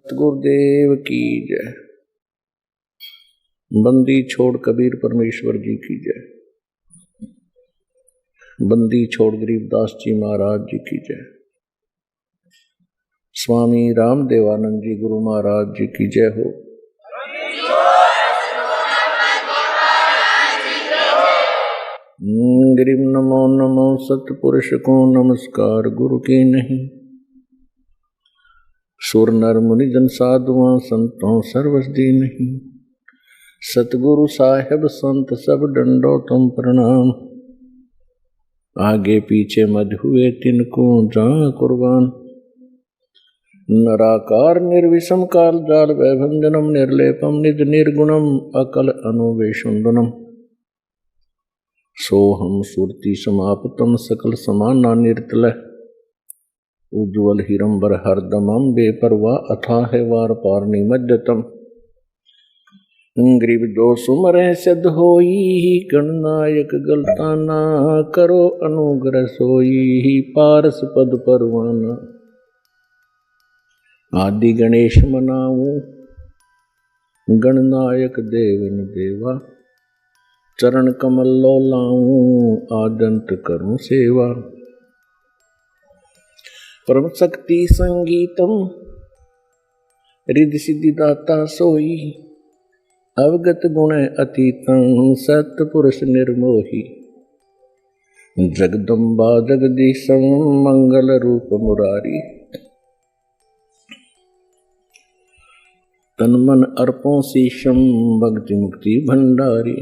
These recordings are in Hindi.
गुरुदेव की जय। बंदी छोड़ कबीर परमेश्वर जी की जय। बंदी छोड़ गरीबदास जी महाराज जी की जय। स्वामी रामदेवानंद जी गुरु महाराज जी की जय हो। गिरिम नमो नमो सतपुरुष को नमस्कार गुरु की नहीं। सुर नर मुनि जन साधुआं संतों सर्वस दी नहीं। सतगुरु साहेब संत सब डंडो तुम प्रणाम। आगे पीछे मध हुए तिनको जा कुर्बान। नराकार निर्विषम काल जाल वैभंजनम निर्लेपम निज निर्गुणम अकल अनुवेशुंदनम। सोहम सुरति समाप्तम सकल समाना निर्तल। उज्ज्वल हिरंबर हरदमम बेपरवाह अथाह वार पार निमज्जतम। ग्रीव जो सुमर सिद्ध होई गणनायक गलताना। करो अनुग्रह सोई पारस पद परवाना। आदि गणेश मनाऊं गणनायक देवन देवा। चरण कमल लो लाऊं आदंत करूं सेवा। परम शक्ति संगीतम रिद्धि सिद्धि दाता सोई। अवगत गुण अतीतं सत्पुरुष निर्मोही। जगदम्बा जगदीशं मंगल रूप मुरारी। तन मन अर्पों शीशम भक्ति मुक्ति भंडारी।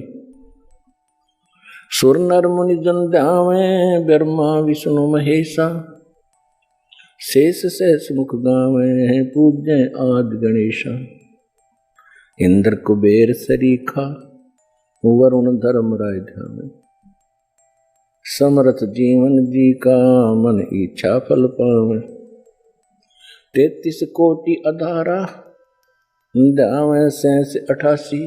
सुर नर मुनि जन ध्यावें ब्रह्मा विष्णु महेशा। शेष सहस मुख गावें पूज्य आदि गणेशा। इंद्र कुबेर सरीखा वरुण धर्म राय ध्यान। समर्थ जीवन जी का मन इच्छा फल पावे। 33 कोटि अधारा ध्यावें 88।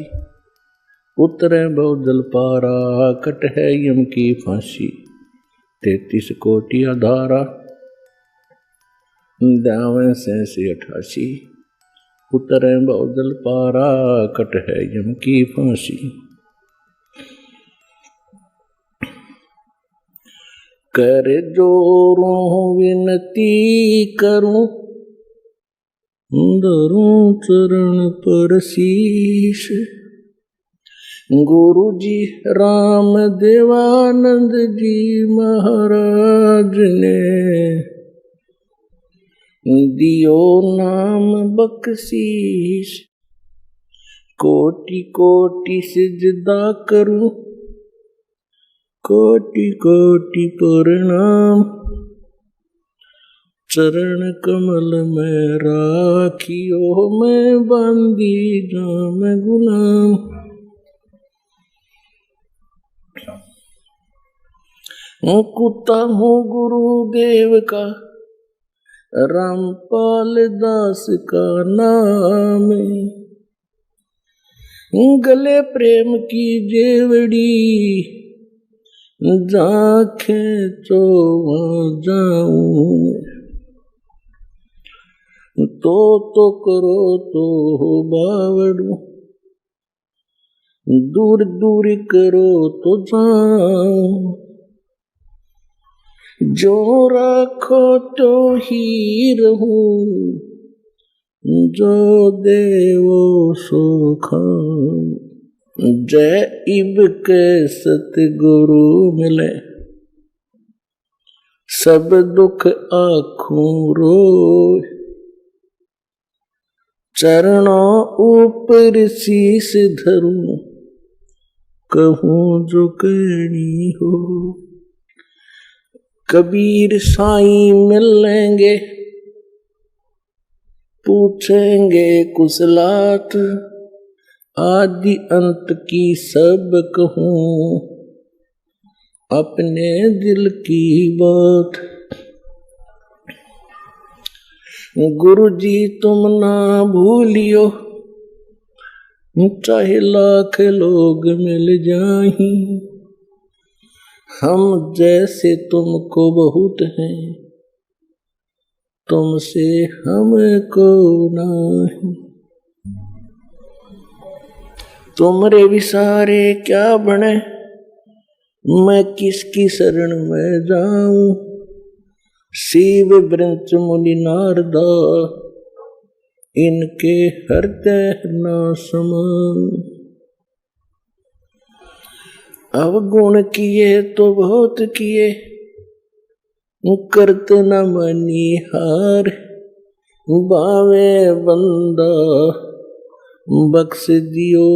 उतरे बहुदल पारा कट है यम की फांसी। 33 कोटि अधारा ध्यावें 88। उतरे बहुदल पारा कट है यम की फांसी। कर जोरों विनती करूं धरूं चरण पर शीश। गुरु जी राम देवानंद जी महाराज ने दियो नाम बख्शीश। कोटि कोटि सिजदा करूं कोटि कोटि प्रणाम। चरण कमल में राखियो मैं बांधी जाम गुलाम। कुत्ता हूँ गुरुदेव का रामपाल दास का नाम। गले प्रेम की जेवड़ी जाखें तो जाऊं। तो करो तो बावड़ू दूर दूर करो तो जाऊं। जो राखो तो ही रहूं जो देवो सो खाऊं। जय इब के सतगुरु मिले सब दुख आँखों रोए। चरणों ऊपर शीश धरूं कहूँ जो कहनी हो। कबीर साईं मिलेंगे पूछेंगे कुशलात। आदि अंत की सब कहूँ अपने दिल की बात। गुरु जी तुम ना भूलियो चाहे लाख लोग मिल जाएं। हम जैसे तुमको बहुत हैं तुमसे हमको नहीं। तुमरे विसारे क्या बने, मैं किसकी शरण में जाऊं। शिव वृंच मुनि नारदा, इनके हृदय न समाऊं। अवगुण किए तो बहुत किए, करत न मनिहार। बावे बंदा बख्श दियो,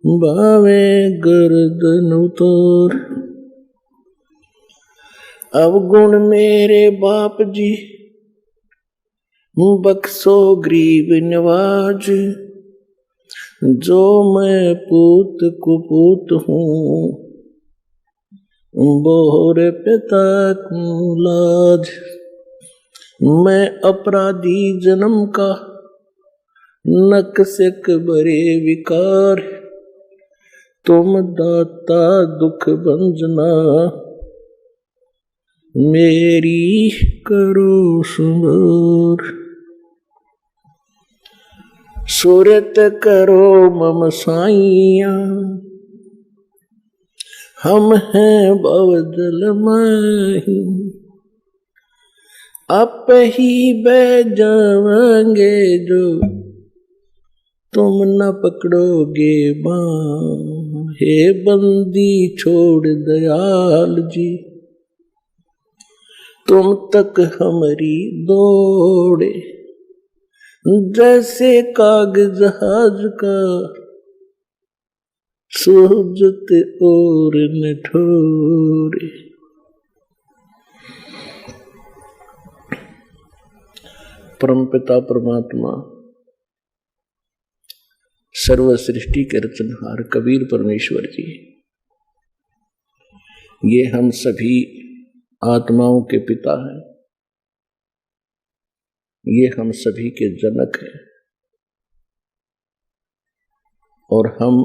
बावे गर्दन उतार। अवगुण मेरे बाप जी, बख्शो गरीब नवाज। जो मैं पूत कुपूत हूँ, बोर पिता को लाज। मैं अपराधी जन्म का, नक्सिक बरे विकार। तुम दाता दुख भंजना, मेरी करो सुमर। सुरत करो मम साइया, हम हैं भवजल माही। आप ही बह जाएंगे जो, तुम न पकड़ोगे बाँ। हे बंदी छोड़ दयाल जी, तुम तक हमारी दौड़े। जैसे कागज जहाज का, सोजत और निठोरे। परमपिता परमात्मा, सर्व सृष्टि के रचनहार कबीर परमेश्वर जी, ये हम सभी आत्माओं के पिता हैं, ये हम सभी के जनक हैं। और हम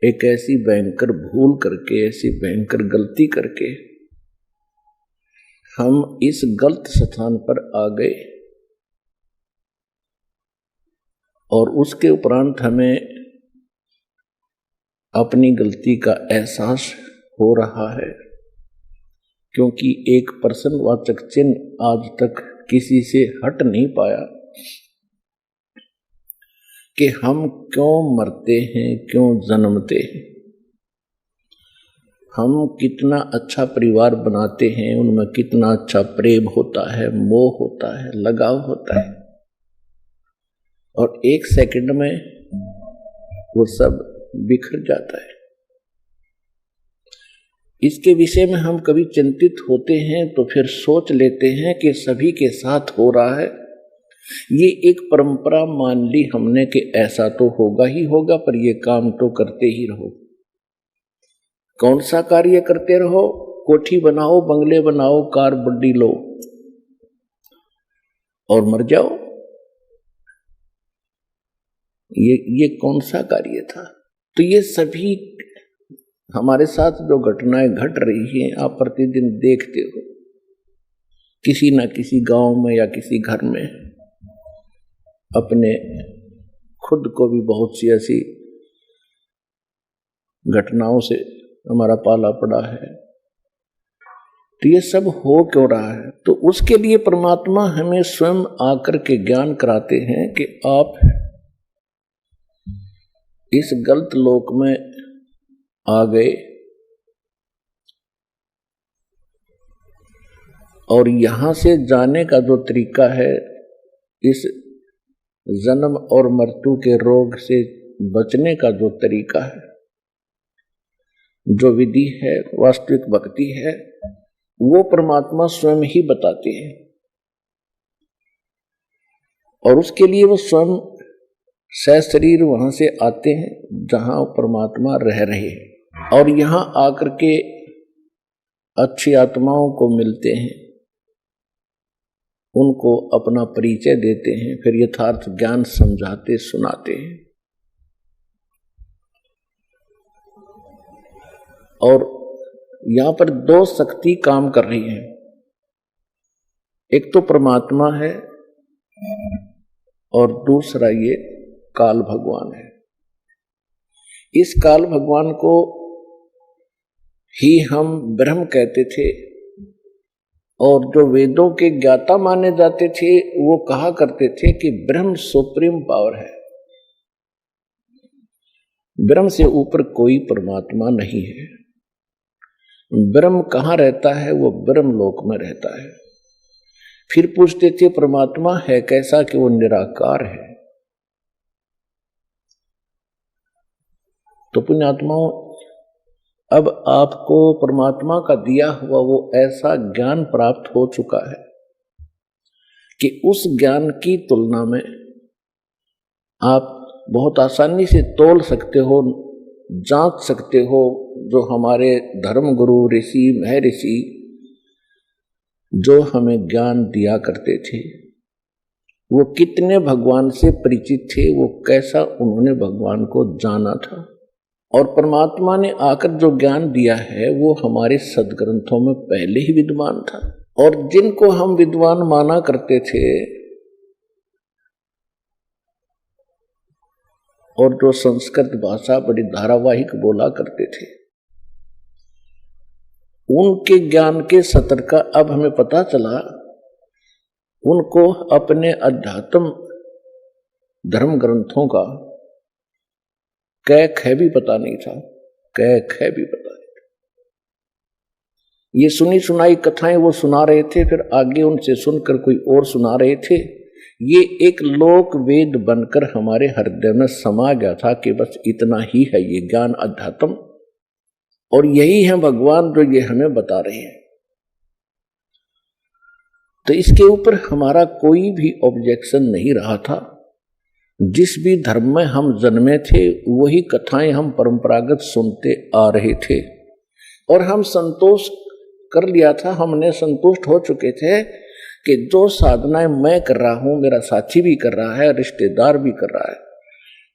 एक ऐसी भयंकर भूल करके, ऐसी भयंकर गलती करके हम इस गलत स्थान पर आ गए। और उसके उपरांत हमें अपनी गलती का एहसास हो रहा है, क्योंकि एक प्रश्नवाचक चिन्ह आज तक किसी से हट नहीं पाया कि हम क्यों मरते हैं, क्यों जन्मते हैं। हम कितना अच्छा परिवार बनाते हैं, उनमें कितना अच्छा प्रेम होता है, मोह होता है, लगाव होता है, और एक सेकंड में वो सब बिखर जाता है। इसके विषय में हम कभी चिंतित होते हैं तो फिर सोच लेते हैं कि सभी के साथ हो रहा है, ये एक परंपरा मान ली हमने कि ऐसा तो होगा ही होगा, पर ये काम तो करते ही रहो। कौन सा कार्य करते रहो? कोठी बनाओ, बंगले बनाओ, कार बड्डी लो और मर जाओ। ये कौन सा कार्य था? तो ये सभी हमारे साथ जो घटनाएं घट रही हैं, आप प्रतिदिन देखते हो, किसी ना किसी गांव में या किसी घर में अपने खुद को भी बहुत सी ऐसी घटनाओं से हमारा पाला पड़ा है। तो ये सब हो क्यों रहा है? तो उसके लिए परमात्मा हमें स्वयं आकर के ज्ञान कराते हैं कि आप इस गलत लोक में आ गए और यहां से जाने का जो तरीका है, इस जन्म और मृत्यु के रोग से बचने का जो तरीका है, जो विधि है, वास्तविक भक्ति है, वो परमात्मा स्वयं ही बताते हैं। और उसके लिए वो स्वयं सशरीर वहां से आते हैं जहां परमात्मा रह रहे हैं, और यहां आकर के अच्छी आत्माओं को मिलते हैं, उनको अपना परिचय देते हैं, फिर यथार्थ ज्ञान समझाते सुनाते हैं। और यहां पर दो शक्ति काम कर रही है। एक तो परमात्मा है और दूसरा ये काल भगवान है। इस काल भगवान को ही हम ब्रह्म कहते थे और जो वेदों के ज्ञाता माने जाते थे वो कहा करते थे कि ब्रह्म सुप्रीम पावर है, ब्रह्म से ऊपर कोई परमात्मा नहीं है। ब्रह्म कहाँ रहता है? वो ब्रह्म लोक में रहता है। फिर पूछते थे परमात्मा है कैसा? कि वो निराकार है। तो पुण्यात्माओं, अब आपको परमात्मा का दिया हुआ वो ऐसा ज्ञान प्राप्त हो चुका है कि उस ज्ञान की तुलना में आप बहुत आसानी से तोल सकते हो, जांच सकते हो। जो हमारे धर्म गुरु ऋषि महर्षि जो हमें ज्ञान दिया करते थे वो कितने भगवान से परिचित थे, वो कैसा उन्होंने भगवान को जाना था। और परमात्मा ने आकर जो ज्ञान दिया है वो हमारे सदग्रंथों में पहले ही विद्वान था। और जिनको हम विद्वान माना करते थे और जो संस्कृत भाषा बड़ी धारावाहिक बोला करते थे, उनके ज्ञान के स्तर का अब हमें पता चला। उनको अपने अध्यात्म धर्म ग्रंथों का कै ख भी पता नहीं था, कै ख भी पता नहीं था। ये सुनी सुनाई कथाएं वो सुना रहे थे, फिर आगे उनसे सुनकर कोई और सुना रहे थे। ये एक लोक वेद बनकर हमारे हृदय में समा गया था कि बस इतना ही है ये ज्ञान अध्यात्म, और यही है भगवान जो ये हमें बता रहे हैं। तो इसके ऊपर हमारा कोई भी ऑब्जेक्शन नहीं रहा था। जिस भी धर्म में हम जन्मे थे वही कथाएं हम परंपरागत सुनते आ रहे थे और हम संतोष कर लिया था। हमने संतुष्ट हो चुके थे कि जो साधनाएं मैं कर रहा हूं मेरा साथी भी कर रहा है, रिश्तेदार भी कर रहा है।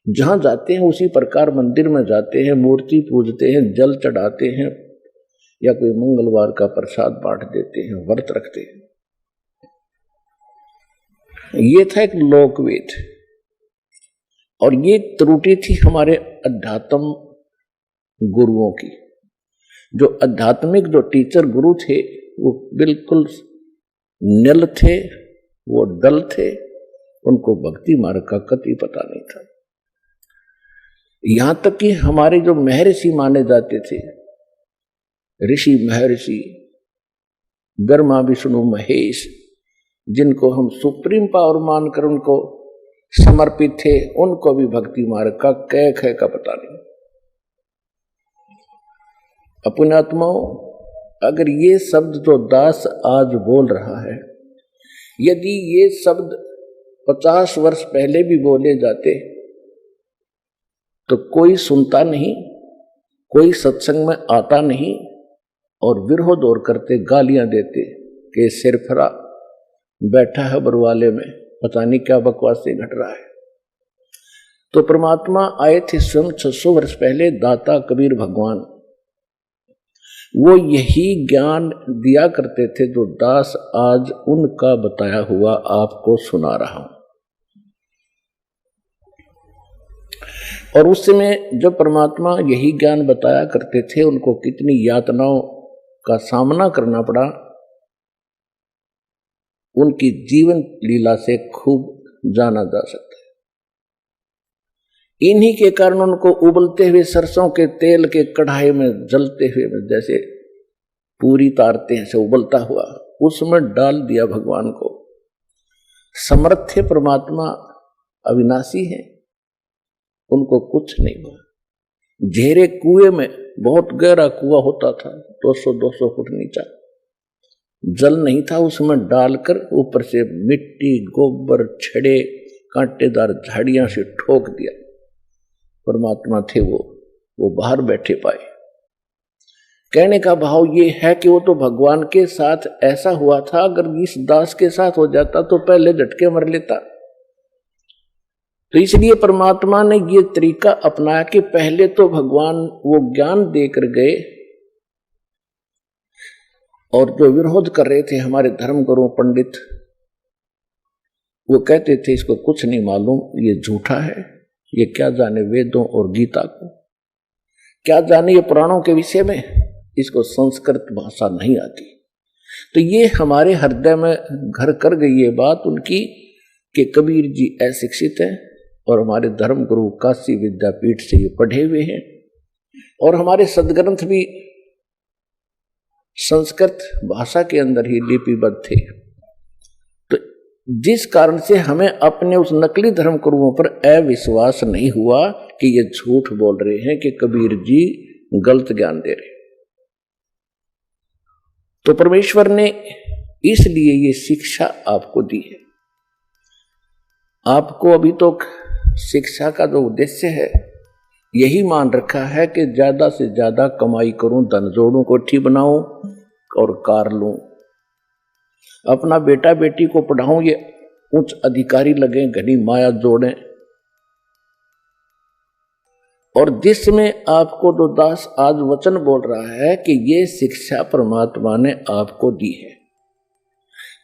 जहां जाते हैं उसी प्रकार मंदिर में जाते हैं, मूर्ति पूजते हैं, जल चढ़ाते हैं या कोई मंगलवार का प्रसाद बांट देते हैं, व्रत रखते हैं। ये था एक लोकवेद और ये त्रुटि थी हमारे अध्यात्म गुरुओं की। जो आध्यात्मिक जो टीचर गुरु थे वो बिल्कुल निल थे, वो डल थे, उनको भक्ति मार्ग का कतई पता नहीं था। यहां तक कि हमारे जो महर्षि माने जाते थे, ऋषि महर्षि ब्रह्मा विष्णु महेश, जिनको हम सुप्रीम पावर मानकर उनको समर्पित थे, उनको भी भक्ति मार्ग का कै ख का पता नहीं। पुण्यात्माओं, अगर ये शब्द जो दास आज बोल रहा है, यदि ये शब्द 50 वर्ष पहले भी बोले जाते तो कोई सुनता नहीं, कोई सत्संग में आता नहीं और विरोध और करते, गालियां देते कि सिरफरा बैठा है बरवाले में, पता नहीं क्या बकवास से घट रहा है। तो परमात्मा आए थे स्वयं 600 वर्ष पहले, दाता कबीर भगवान, वो यही ज्ञान दिया करते थे जो दास आज उनका बताया हुआ आपको सुना रहा हूं। और उस समय जब परमात्मा यही ज्ञान बताया करते थे, उनको कितनी यातनाओं का सामना करना पड़ा, उनकी जीवन लीला से खूब जाना जा सकता है। इन्हीं के कारण उनको उबलते हुए सरसों के तेल के कढ़ाई में जलते हुए जैसे पूरी तारते हैं से उबलता हुआ, उसमें डाल दिया भगवान को। समर्थ थे परमात्मा, अविनाशी है, उनको कुछ नहीं हुआ। घेरे कुएं में, बहुत गहरा कुआं होता था, 200-200 फुट नीचा, जल नहीं था, उसमें डालकर ऊपर से मिट्टी गोबर छड़े कांटेदार झाड़ियां से ठोक दिया। परमात्मा थे वो बाहर बैठे पाए। कहने का भाव ये है कि वो तो भगवान के साथ ऐसा हुआ था, अगर इस दास के साथ हो जाता तो पहले झटके मर लेता। तो इसलिए परमात्मा ने ये तरीका अपनाया कि पहले तो भगवान वो ज्ञान देकर गए और जो विरोध कर रहे थे हमारे धर्म गुरु पंडित, वो कहते थे इसको कुछ नहीं मालूम, ये झूठा है, ये क्या जाने वेदों और गीता को, क्या जाने ये पुराणों के विषय में, इसको संस्कृत भाषा नहीं आती। तो ये हमारे हृदय में घर कर गई ये बात उनकी कि कबीर जी अशिक्षित है और हमारे धर्म गुरु काशी विद्यापीठ से ये पढ़े हुए हैं और हमारे सदग्रंथ भी संस्कृत भाषा के अंदर ही लिपिबद्ध थे। तो जिस कारण से हमें अपने उस नकली धर्म गुरुओं पर अविश्वास नहीं हुआ कि ये झूठ बोल रहे हैं कि कबीर जी गलत ज्ञान दे रहे। तो परमेश्वर ने इसलिए ये शिक्षा आपको दी है। आपको अभी तो शिक्षा का जो उद्देश्य है यही मान रखा है कि ज्यादा से ज्यादा कमाई करूं, धन जोड़ूं, कोठी बनाऊं और कार लूं, अपना बेटा बेटी को पढ़ाऊं, ये उच्च अधिकारी लगे, घनी माया जोड़ें। और जिसमें आपको जो दास आज वचन बोल रहा है कि ये शिक्षा परमात्मा ने आपको दी है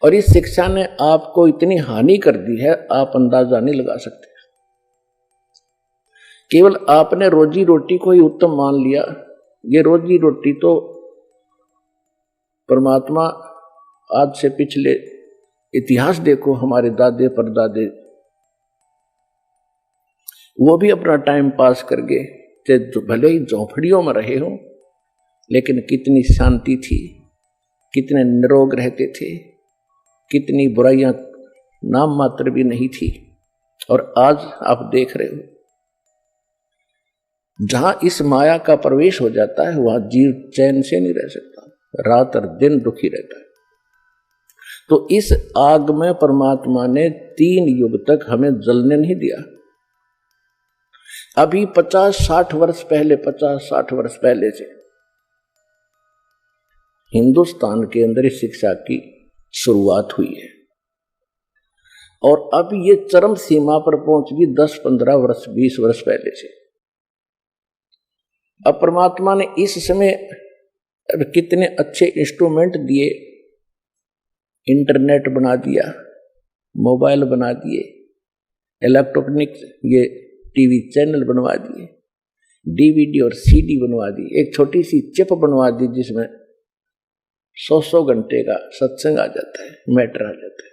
और इस शिक्षा ने आपको इतनी हानि कर दी है आप अंदाजा नहीं लगा सकते। केवल आपने रोजी रोटी को ही उत्तम मान लिया। ये रोजी रोटी तो परमात्मा आज से पिछले इतिहास देखो, हमारे दादे परदादे वो भी अपना टाइम पास कर गए, भले ही झोंपड़ियों में रहे हो लेकिन कितनी शांति थी, कितने निरोग रहते थे, कितनी बुराइयां नाम मात्र भी नहीं थी। और आज आप देख रहे हो जहां इस माया का प्रवेश हो जाता है वहां जीव चैन से नहीं रह सकता, रात और दिन दुखी रहता है। तो इस आग में परमात्मा ने 3 युग तक हमें जलने नहीं दिया। अभी 50-60 वर्ष पहले से हिंदुस्तान के अंदर इस शिक्षा की शुरुआत हुई है और अब ये चरम सीमा पर पहुंच गई 10-15 वर्ष 20 वर्ष पहले से। अब परमात्मा ने इस समय अब कितने अच्छे इंस्ट्रूमेंट दिए, इंटरनेट बना दिया, मोबाइल बना दिए, इलेक्ट्रॉनिक ये टीवी चैनल बनवा दिए, डीवीडी और सीडी बनवा दी, एक छोटी सी चिप बनवा दी जिसमें 100 घंटे का सत्संग आ जाता है, मैटर आ जाता है।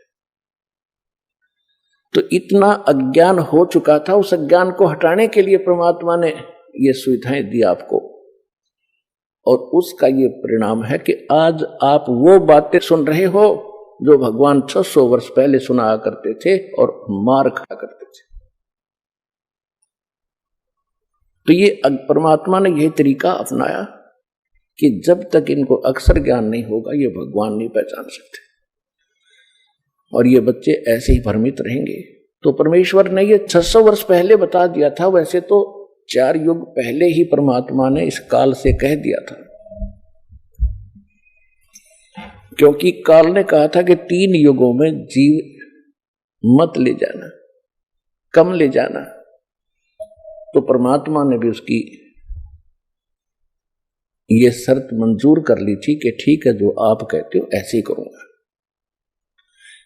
तो इतना अज्ञान हो चुका था, उस अज्ञान को हटाने के लिए परमात्मा ने ये सुविधाएं दी आपको और उसका ये परिणाम है कि आज आप वो बातें सुन रहे हो जो भगवान 600 वर्ष पहले सुनाया करते थे और मार खाया करते थे। तो ये परमात्मा ने यही तरीका अपनाया कि जब तक इनको अक्षर ज्ञान नहीं होगा ये भगवान नहीं पहचान सकते और ये बच्चे ऐसे ही भ्रमित रहेंगे। तो परमेश्वर ने ये 600 वर्ष पहले बता दिया था, वैसे तो 4 युग पहले ही परमात्मा ने इस काल से कह दिया था, क्योंकि काल ने कहा था कि 3 युगों में जीव मत ले जाना, कम ले जाना। तो परमात्मा ने भी उसकी ये शर्त मंजूर कर ली थी कि ठीक है जो आप कहते हो ऐसे ही करूंगा।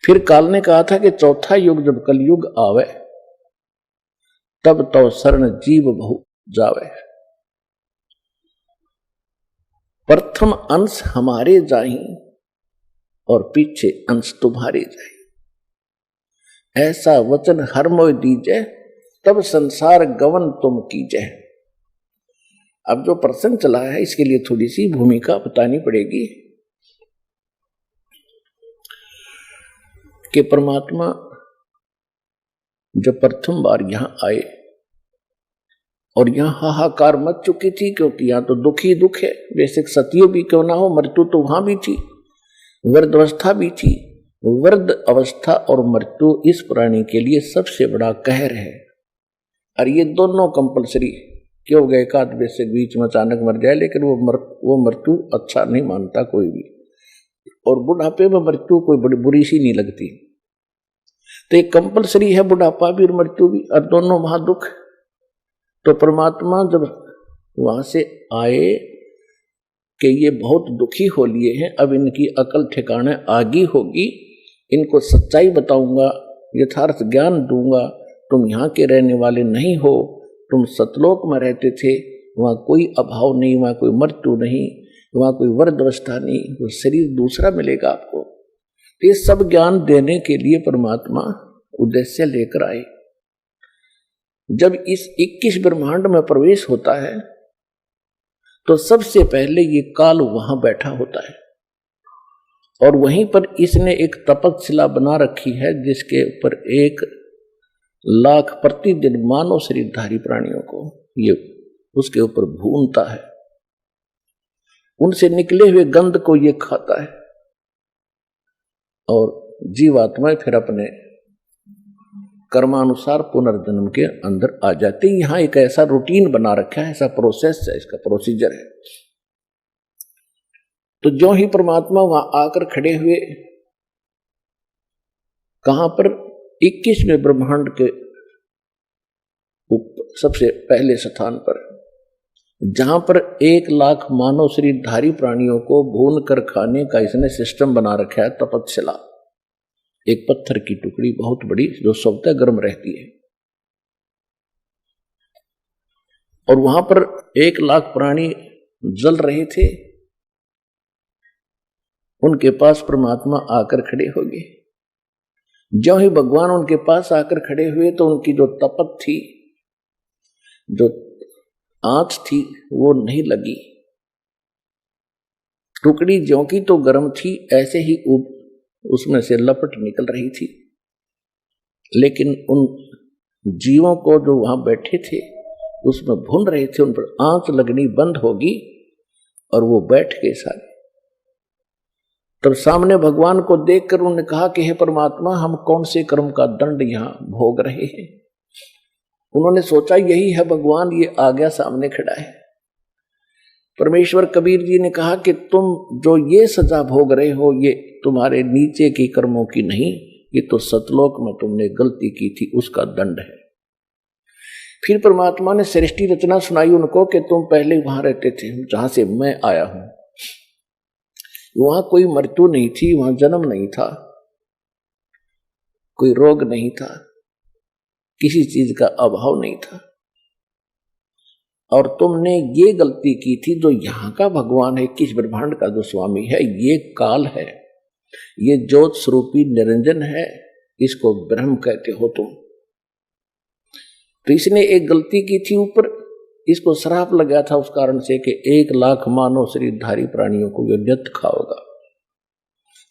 फिर काल ने कहा था कि 4था युग जब कलयुग आवे तब तो शरण जीव बहु जावे, प्रथम अंश हमारे जाहि और पीछे अंश तुम्हारे जाहि, ऐसा वचन हर मोय दीजे तब संसार गवन तुम कीजे। अब जो प्रसंग चला है इसके लिए थोड़ी सी भूमिका बतानी पड़ेगी कि परमात्मा जब प्रथम बार यहां आए और यहां हाहाकार मच चुकी थी, क्योंकि यहां तो दुख ही दुख है, बेशक सतयुग भी क्यों ना हो, मृत्यु तो वहां भी थी, वृद्ध अवस्था भी थी। वृद्ध अवस्था और मृत्यु इस प्राणी के लिए सबसे बड़ा कहर है और ये दोनों कंपलसरी क्यों गए, एक आध बेशक बीच में अचानक मर जाए लेकिन वो मृत्यु अच्छा नहीं मानता कोई भी, और बुढ़ापे में मृत्यु कोई बड़ी बुरी सी नहीं लगती। तो एक कंपलसरी है बुढ़ापा भी और मृत्यु भी, और दोनों महादुख। तो परमात्मा जब वहां से आए कि ये बहुत दुखी हो लिए हैं, अब इनकी अकल ठिकाने आगी होगी, इनको सच्चाई बताऊंगा, यथार्थ ज्ञान दूंगा। तुम यहाँ के रहने वाले नहीं हो, तुम सतलोक में रहते थे, वहाँ कोई अभाव नहीं, वहाँ कोई मृत्यु नहीं, वहाँ कोई वृद्धावस्था नहीं, वो शरीर दूसरा मिलेगा आपको। ये सब ज्ञान देने के लिए परमात्मा उद्देश्य लेकर आए। जब इस 21 ब्रह्मांड में प्रवेश होता है तो सबसे पहले ये काल वहां बैठा होता है, और वहीं पर इसने एक तपस्शिला बना रखी है जिसके ऊपर 1,00,000 प्रतिदिन मानव शरीरधारी प्राणियों को ये उसके ऊपर भूनता है, उनसे निकले हुए गंध को ये खाता है, और जीवात्माएं फिर अपने कर्मानुसार पुनर्जन्म के अंदर आ जाते हैं। यहां एक ऐसा रूटीन बना रखा है, ऐसा प्रोसेस है, इसका प्रोसीजर है। तो जो ही परमात्मा वहां आकर खड़े हुए, कहां पर 21वें ब्रह्मांड के सबसे पहले स्थान पर, जहां पर 1,00,000 मानव शरीरधारी प्राणियों को भून कर खाने का इसने सिस्टम बना रखा है, तपस्शिला। एक पत्थर की टुकड़ी बहुत बड़ी जो स्वतः गर्म रहती है, और वहां पर 1,00,000 प्राणी जल रहे थे। उनके पास परमात्मा आकर खड़े हो गए। जो ही भगवान उनके पास आकर खड़े हुए तो उनकी जो तपत थी, जो आंच थी, वो नहीं लगी। टुकड़ी ज्यों की तो गर्म थी, ऐसे ही उसमें से लपट निकल रही थी, लेकिन उन जीवों को जो वहां बैठे थे उसमें भून रहे थे, उन पर आंच लगनी बंद होगी और वो बैठ गए सारे। तब सामने भगवान को देखकर उन्होंने कहा कि हे परमात्मा, हम कौन से कर्म का दंड यहां भोग रहे हैं। उन्होंने सोचा यही है भगवान, ये आ गया, सामने खड़ा है। परमेश्वर कबीर जी ने कहा कि तुम जो ये सजा भोग रहे हो, ये तुम्हारे नीचे की कर्मों की नहीं, ये तो सतलोक में तुमने गलती की थी उसका दंड है। फिर परमात्मा ने सृष्टि रचना सुनाई उनको कि तुम पहले वहां रहते थे जहां से मैं आया हूं, वहां कोई मृत्यु नहीं थी, वहां जन्म नहीं था, कोई रोग नहीं था, किसी चीज का अभाव नहीं था, और तुमने ये गलती की थी। जो यहाँ का भगवान है, किस ब्रह्मांड का जो स्वामी है, ये काल है, ये ज्योत स्वरूपी निरंजन है, इसको ब्रह्म कहते हो तुम। तो इसने एक गलती की थी ऊपर, इसको श्राप लगा था उस कारण से कि 1,00,000 मानव शरीरधारी प्राणियों को ये व्यर्थ खाओगा,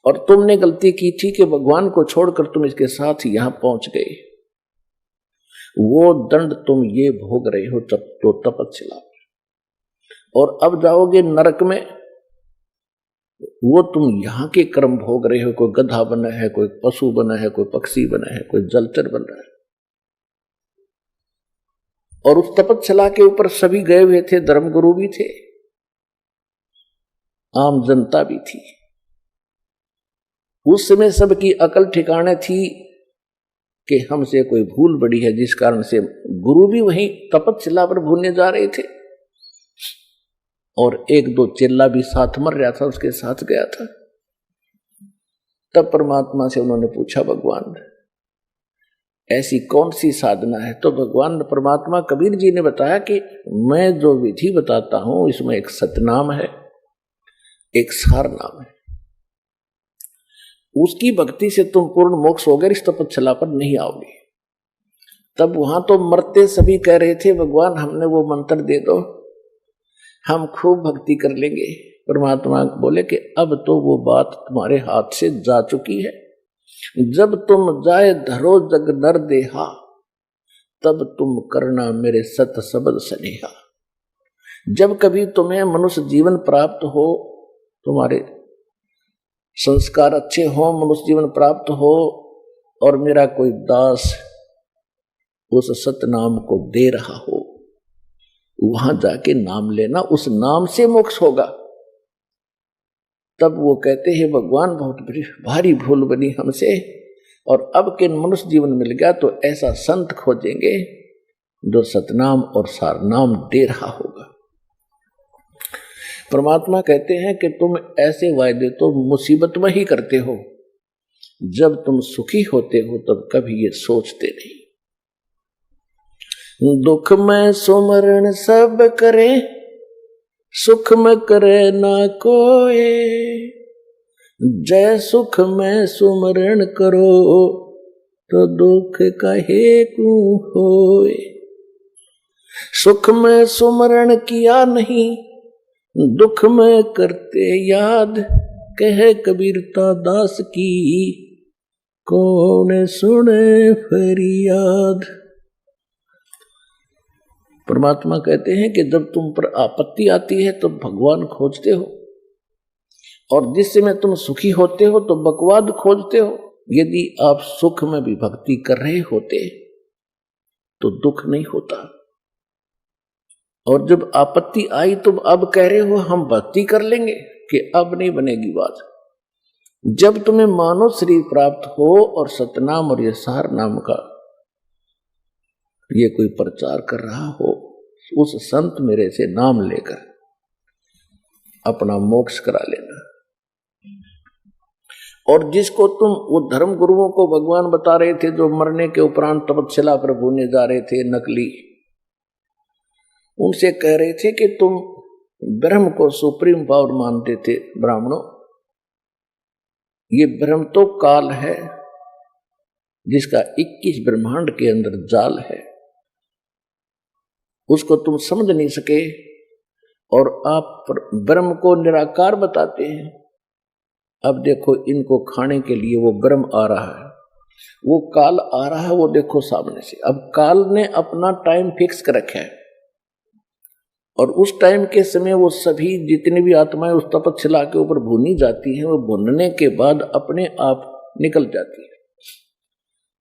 और तुमने गलती की थी कि भगवान को छोड़कर तुम इसके साथ यहां पहुंच गए। वो दंड तुम ये भोग रहे हो तो तपस्शिला, और अब जाओगे नरक में, वो तुम यहाँ के कर्म भोग रहे हो। कोई गधा बना है, कोई पशु बना है, कोई पक्षी बना है, कोई जलचर बन रहा है, और उस तपस्शिला के ऊपर सभी गए हुए थे, धर्मगुरु भी थे, आम जनता भी थी। उस समय सबकी अकल ठिकाने थी कि हमसे कोई भूल बड़ी है, जिस कारण से गुरु भी वहीं तपस्शिला पर भूलने जा रहे थे, और 1-2 चेला भी साथ मर रहा था, उसके साथ गया था। तब परमात्मा से उन्होंने पूछा, भगवान ऐसी कौन सी साधना है? तो भगवान परमात्मा कबीर जी ने बताया कि मैं जो विधि बताता हूं, इसमें एक सतनाम है, एक सार नाम है, उसकी भक्ति से तुम पूर्ण मोक्ष हो गए, इस तपस्शिला पर नहीं आओगे। तब वहां तो मरते सभी कह रहे थे, भगवान हमने वो मंत्र दे दो, हम खूब भक्ति कर लेंगे। परमात्मा बोले कि अब तो वो बात तुम्हारे हाथ से जा चुकी है। जब तुम जाए धरो जग नर देहा, तब तुम करना मेरे सत सबद स्नेहा। जब कभी तुम्हें मनुष्य जीवन प्राप्त हो, तुम्हारे संस्कार अच्छे हो, मनुष्य जीवन प्राप्त हो, और मेरा कोई दास उस सतनाम को दे रहा हो, वहां जाके नाम लेना, उस नाम से मोक्ष होगा। तब वो कहते हैं, भगवान बहुत भारी भूल बनी हमसे, और अब के मनुष्य जीवन मिल गया तो ऐसा संत खोजेंगे जो सतनाम और सारनाम दे रहा होगा। परमात्मा कहते हैं कि तुम ऐसे वायदे तो मुसीबत में ही करते हो, जब तुम सुखी होते हो तब कभी ये सोचते नहीं। दुख में सुमरण सब करे, सुख में करे ना कोई, जय सुख में सुमरण करो तो दुख कहे क्यों होए। सुख में सुमरण किया नहीं, दुख में करते याद, कहे कबीरता दास की कौन सुने फरियाद। परमात्मा कहते हैं कि जब तुम पर आपत्ति आती है तो भगवान खोजते हो, और जिस समय तुम सुखी होते हो तो बकवाद खोजते हो। यदि आप सुख में भी भक्ति कर रहे होते तो दुख नहीं होता, और जब आपत्ति आई तो अब कह रहे हो हम भक्ति कर लेंगे, कि अब नहीं बनेगी बात। जब तुम्हें मानव शरीर प्राप्त हो और सतनाम और यसार नाम का ये कोई प्रचार कर रहा हो, उस संत मेरे से नाम लेकर अपना मोक्ष करा लेना। और जिसको तुम वो धर्म गुरुओं को भगवान बता रहे थे जो मरने के उपरांत तपस्या पर भूने जा रहे थे, नकली, उनसे कह रहे थे कि तुम ब्रह्म को सुप्रीम पावर मानते थे ब्राह्मणों, ये ब्रह्म तो काल है जिसका 21 ब्रह्मांड के अंदर जाल है, उसको तुम समझ नहीं सके और आप ब्रह्म को निराकार बताते हैं। अब देखो इनको खाने के लिए वो ब्रह्म आ रहा है, वो काल आ रहा है, वो देखो सामने से। अब काल ने अपना टाइम फिक्स कर रखा है, और उस टाइम के समय वो सभी जितनी भी आत्माएं उस तपस्या के ऊपर भूनी जाती हैं, वो भूनने के बाद अपने आप निकल जाती है।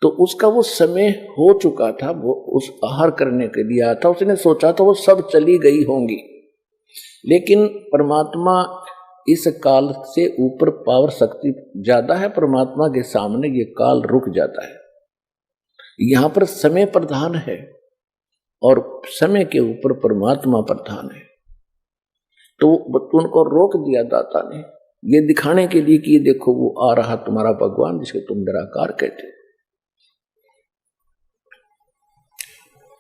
तो उसका वो समय हो चुका था, वो उस आहार करने के लिए आया था, उसने सोचा था वो सब चली गई होंगी, लेकिन परमात्मा इस काल से ऊपर पावर शक्ति ज्यादा है, परमात्मा के सामने ये काल रुक जाता है। यहां पर समय प्रधान है और समय के ऊपर परमात्मा प्रधान है, तो उनको रोक दिया दाता ने ये दिखाने के लिए कि ये देखो वो आ रहा तुम्हारा भगवान जिसको तुम निराकार कहते।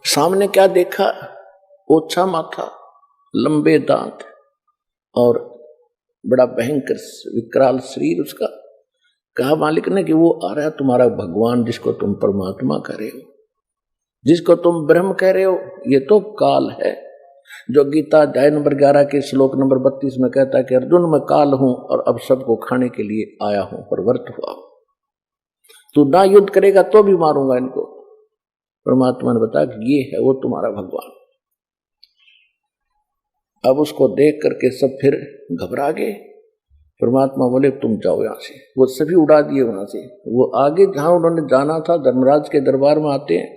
सामने क्या देखा? ओछा माथा, लंबे दांत और बड़ा भयंकर विकराल शरीर उसका। कहा मालिक ने कि वो आ रहा है तुम्हारा भगवान जिसको तुम परमात्मा कह रहे हो, जिसको तुम ब्रह्म कह रहे हो, ये तो काल है। जो गीता अध्याय नंबर 11 के श्लोक नंबर 32 में कहता है कि अर्जुन मैं काल हूं और अब सबको खाने के लिए आया हूं, प्रवृत्त हुआ हूं। तू ना युद्ध करेगा तो भी मारूंगा इनको। परमात्मा ने बताया कि ये है वो तुम्हारा भगवान। अब उसको देख करके सब फिर घबरा गए। परमात्मा बोले तुम जाओ यहां से। वो सभी उड़ा दिए वहां से। वो आगे जहां उन्होंने जाना था, धर्मराज के दरबार में आते हैं,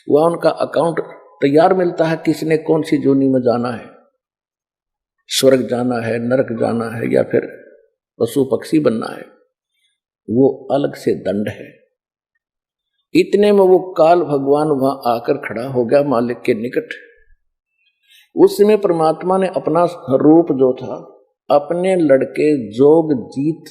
वहां उनका अकाउंट तैयार मिलता है, किसने कौन सी जोनी में जाना है, स्वर्ग जाना है, नरक जाना है, या फिर पशु पक्षी बनना है। वो अलग से दंड है। इतने में वो काल भगवान वहां आकर खड़ा हो गया मालिक के निकट। उस समय परमात्मा ने अपना रूप जो था अपने लड़के जोगजीत,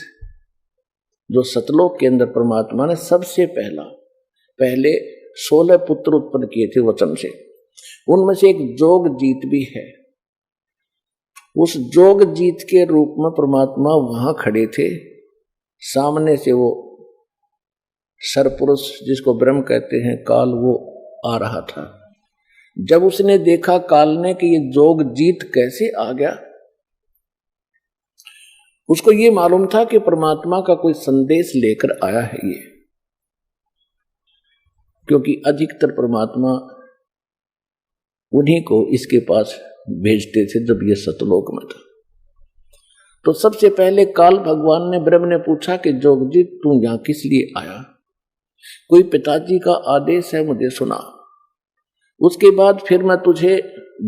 जो सतलोक के अंदर परमात्मा ने सबसे पहले 16 पुत्र उत्पन्न किए थे वचन से, उनमें से एक जोगजीत भी है। उस जोगजीत के रूप में परमात्मा वहां खड़े थे। सामने से वो सरपुरुष जिसको ब्रह्म कहते हैं काल, वो आ रहा था। जब उसने देखा काल ने कि ये जोगजीत कैसे आ गया, उसको ये मालूम था कि परमात्मा का कोई संदेश लेकर आया है ये, क्योंकि अधिकतर परमात्मा उन्हीं को इसके पास भेजते थे जब ये सतलोक में था। तो सबसे पहले काल भगवान ने ब्रह्म ने पूछा कि जोगजीत तू यहां किस लिए आया? कोई पिताजी का आदेश है मुझे सुना, उसके बाद फिर मैं तुझे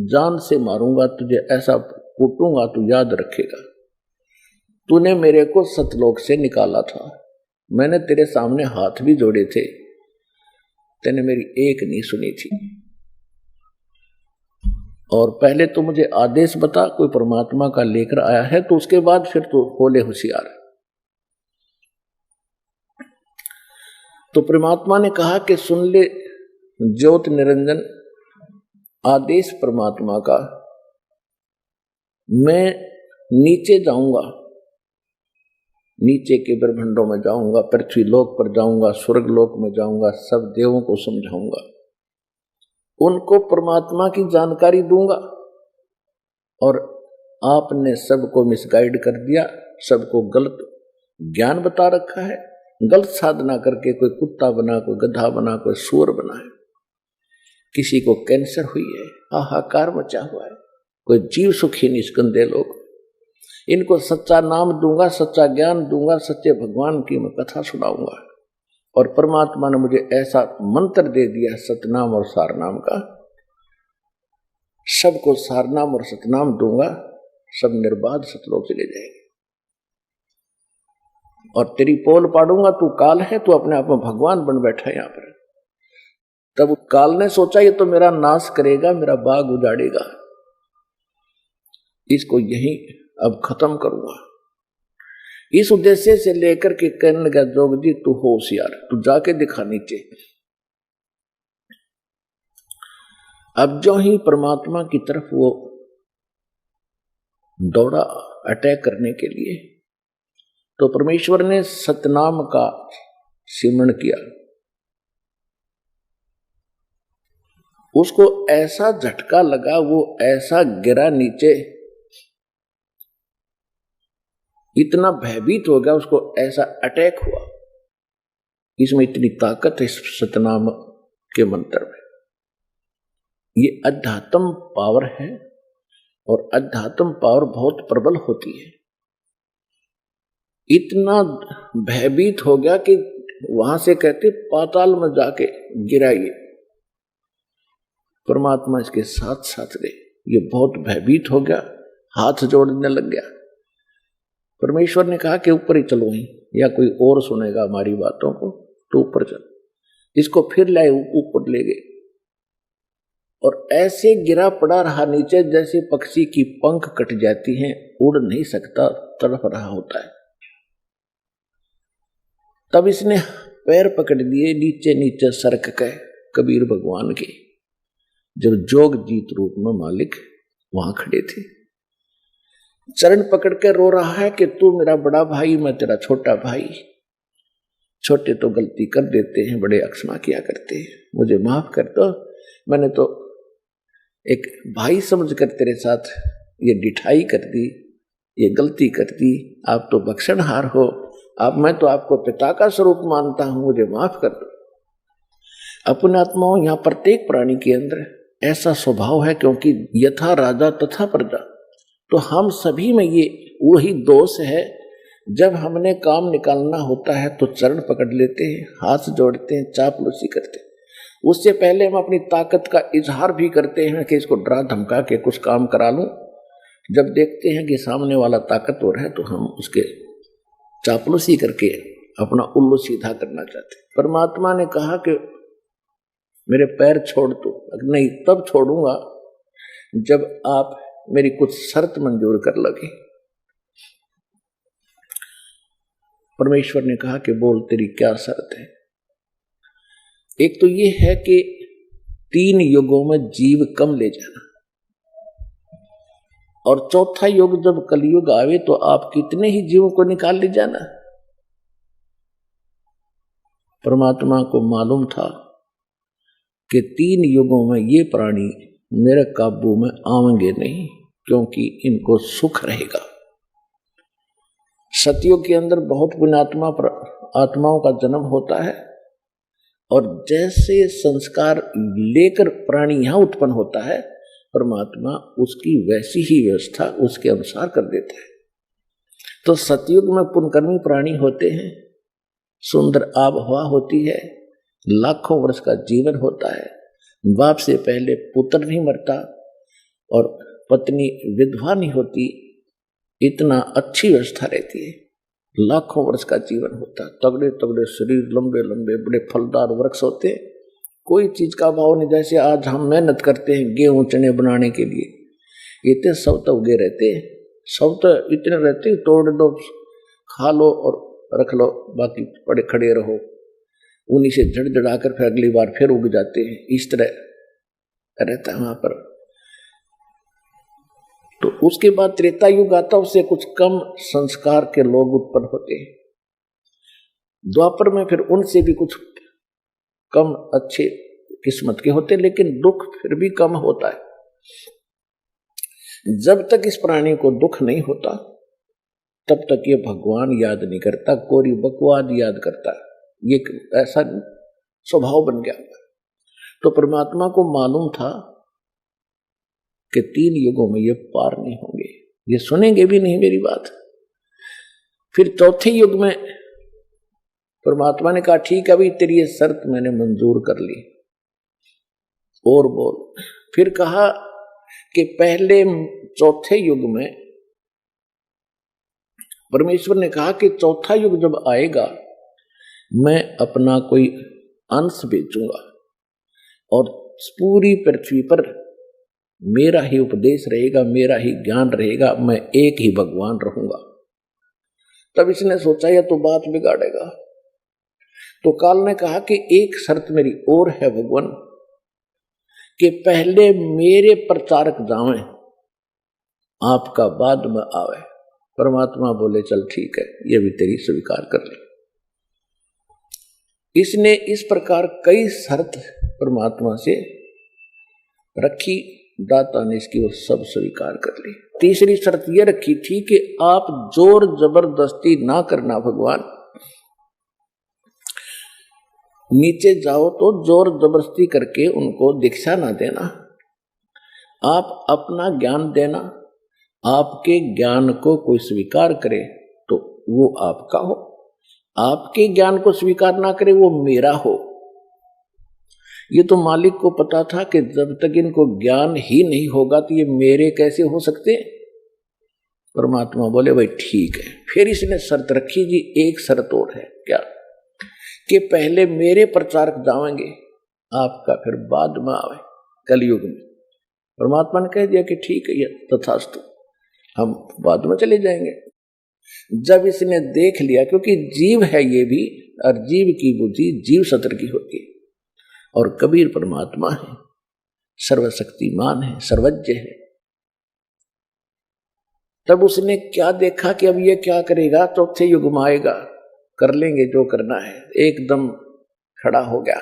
जान से मारूंगा, तुझे ऐसा कूटूंगा तू याद रखेगा। तूने मेरे को सतलोक से निकाला था, मैंने तेरे सामने हाथ भी जोड़े थे, तूने मेरी एक नहीं सुनी थी। और पहले तो मुझे आदेश बता, कोई परमात्मा का लेकर आया है तो उसके बाद फिर तो बोले होशियार। तो परमात्मा ने कहा कि सुन ले ज्योत निरंजन, आदेश परमात्मा का, मैं नीचे जाऊंगा, नीचे के ब्रह्मांडों में जाऊंगा, पृथ्वी लोक पर जाऊंगा, स्वर्ग लोक में जाऊंगा, सब देवों को समझाऊंगा, उनको परमात्मा की जानकारी दूंगा। और आपने सबको मिसगाइड कर दिया, सबको गलत ज्ञान बता रखा है, गलत साधना करके कोई कुत्ता बना, कोई गधा बना, कोई सूअर बना है, किसी को कैंसर हुई है, हाहाकार मचा हुआ है, कोई जीव सुखी निष्कंदे लोग। इनको सच्चा नाम दूंगा, सच्चा ज्ञान दूंगा, सच्चे भगवान की मैं कथा सुनाऊंगा। और परमात्मा ने मुझे ऐसा मंत्र दे दिया सतनाम और सारनाम का, सबको सारनाम और सतनाम दूंगा, सब निर्बाध सतलोक चले जाएंगे। और तेरी पोल पाड़ूंगा, तू काल है, तू अपने आप में भगवान बन बैठा है यहां पर। तब काल ने सोचा ये तो मेरा नाश करेगा, मेरा बाग उजाड़ेगा, इसको यहीं अब खत्म करूंगा। इस उद्देश्य से लेकर के कहने लगा जोग जी तू होशियार, तू जाके दिखा नीचे। अब जो ही परमात्मा की तरफ वो दौड़ा अटैक करने के लिए, तो परमेश्वर ने सतनाम का सिमरण किया। उसको ऐसा झटका लगा, वो ऐसा गिरा नीचे, इतना भयभीत हो गया, उसको ऐसा अटैक हुआ। इसमें इतनी ताकत है इस सतनाम के मंत्र में। ये अध्यात्म पावर है और अध्यात्म पावर बहुत प्रबल होती है। इतना भयभीत हो गया कि वहां से कहते पाताल में जाके गिराइए, परमात्मा इसके साथ साथ गए। ये बहुत भयभीत हो गया, हाथ जोड़ने लग गया। परमेश्वर ने कहा कि ऊपर ही चलो ही, या कोई और सुनेगा हमारी बातों को, तो ऊपर चल। इसको फिर लाए, ऊपर ले गए और ऐसे गिरा पड़ा रहा नीचे जैसे पक्षी की पंख कट जाती हैं, उड़ नहीं सकता, तड़प रहा होता है। तब इसने पैर पकड़ दिए, नीचे नीचे सरक गए कबीर भगवान के, जब जोग जीत रूप में मालिक वहां खड़े थे। चरण पकड़ के रो रहा है कि तू मेरा बड़ा भाई, मैं तेरा छोटा भाई। छोटे तो गलती कर देते हैं, बड़े अक्षमा किया करते हैं, मुझे माफ कर दो। मैंने तो एक भाई समझकर तेरे साथ ये डिठाई कर दी, ये गलती कर दी। आप तो बख्शनहार हो, अब मैं तो आपको पिता का स्वरूप मानता हूं, मुझे माफ कर दो। अपने आत्माओं, यहाँ प्रत्येक प्राणी के अंदर ऐसा स्वभाव है, क्योंकि यथा राजा तथा प्रजा। तो हम सभी में ये वही दोष है, जब हमने काम निकालना होता है तो चरण पकड़ लेते हैं, हाथ जोड़ते हैं, चापलूसी करते हैं। उससे पहले हम अपनी ताकत का इजहार भी करते हैं कि इसको डरा धमका के कुछ काम करा लूं। जब देखते हैं कि सामने वाला ताकतवर है तो हम उसके चापलूसी करके अपना उल्लू सीधा करना चाहते। परमात्मा ने कहा कि मेरे पैर छोड़ दो। नहीं, तब छोड़ूंगा जब आप मेरी कुछ शर्त मंजूर कर लगे। परमेश्वर ने कहा कि बोल, तेरी क्या शर्त है? एक तो ये है कि 3 युगों में जीव कम ले जाना, और चौथा युग जब कलयुग आवे तो आप कितने ही जीवों को निकाल ले जाना। परमात्मा को मालूम था कि 3 युगों में ये प्राणी मेरे काबू में आएंगे नहीं, क्योंकि इनको सुख रहेगा। सतयुग के अंदर बहुत पुण्यात्मा आत्माओं का जन्म होता है, और जैसे संस्कार लेकर प्राणी यहां उत्पन्न होता है, परमात्मा उसकी वैसी ही व्यवस्था उसके अनुसार कर देता है। तो सतयुग में पुण्यकर्मी प्राणी होते हैं, सुंदर आबहवा होती है, लाखों वर्ष का जीवन होता है, बाप से पहले पुत्र नहीं मरता और पत्नी विधवा नहीं होती, इतना अच्छी व्यवस्था रहती है, लाखों वर्ष का जीवन होता है, तगड़े तगड़े शरीर, लंबे लंबे बड़े फलदार वृक्ष होते, कोई चीज का भाव नहीं। जैसे आज हम मेहनत करते हैं गेहूं चने बनाने के लिए, इतने सब तो उगे रहते, सब तो इतने रहते, तोड़ दो खा लो और रख लो, बाकी पड़े खड़े रहो, उन्हीं से झड़झड़ा कर फिर अगली बार फिर उग जाते हैं। इस तरह रहता है वहां पर। तो उसके बाद त्रेता युग आता, उससे कुछ कम संस्कार के लोग उत्पन्न होते हैं। द्वापर में फिर उनसे भी कुछ कम अच्छे किस्मत के होते, लेकिन दुख फिर भी कम होता है। जब तक इस प्राणी को दुख नहीं होता तब तक ये भगवान याद नहीं करता, कोरी बकवाद याद करता है। ये ऐसा स्वभाव बन गया। तो परमात्मा को मालूम था कि 3 युगों में ये पार नहीं होंगे, ये सुनेंगे भी नहीं मेरी बात। फिर चौथे युग में परमात्मा ने कहा ठीक है भाई, तेरी ये शर्त मैंने मंजूर कर ली, और बोल। फिर कहा कि पहले चौथे युग में परमेश्वर ने कहा कि चौथा युग जब आएगा मैं अपना कोई अंश भेजूंगा और पूरी पृथ्वी पर मेरा ही उपदेश रहेगा, मेरा ही ज्ञान रहेगा, मैं एक ही भगवान रहूंगा। तब इसने सोचा यह तो बात बिगाड़ेगा। तो काल ने कहा कि एक शर्त मेरी और है भगवान, कि पहले मेरे प्रचारक जावें, आपका बाद में आवे। परमात्मा बोले चल ठीक है, ये भी तेरी स्वीकार कर ली। इसने इस प्रकार कई शर्त परमात्मा से रखी, दाता ने इसकी वो सब स्वीकार कर ली। तीसरी शर्त यह रखी थी कि आप जोर जबरदस्ती ना करना भगवान, नीचे जाओ तो जोर जबरदस्ती करके उनको दीक्षा ना देना, आप अपना ज्ञान देना, आपके ज्ञान को कोई स्वीकार करे तो वो आपका हो, आपके ज्ञान को स्वीकार ना करे वो मेरा हो। ये तो मालिक को पता था कि जब तक इनको ज्ञान ही नहीं होगा तो ये मेरे कैसे हो सकते। परमात्मा बोले भाई ठीक है। फिर इसने शर्त रखी जी, एक शर्त और है, क्या कि पहले मेरे प्रचारक जाएंगे, आपका फिर बाद में आवे कलयुग में। परमात्मा ने कह दिया कि ठीक है, ये तथास्तु, हम बाद में चले जाएंगे। जब इसने देख लिया, क्योंकि जीव है ये भी, और जीव की बुद्धि जीव सत्र की होती है, और कबीर परमात्मा है, सर्वशक्तिमान है, सर्वज्ञ है। तब उसने क्या देखा कि अब ये क्या करेगा, चौथे युग में आएगा, कर लेंगे जो करना है। एकदम खड़ा हो गया,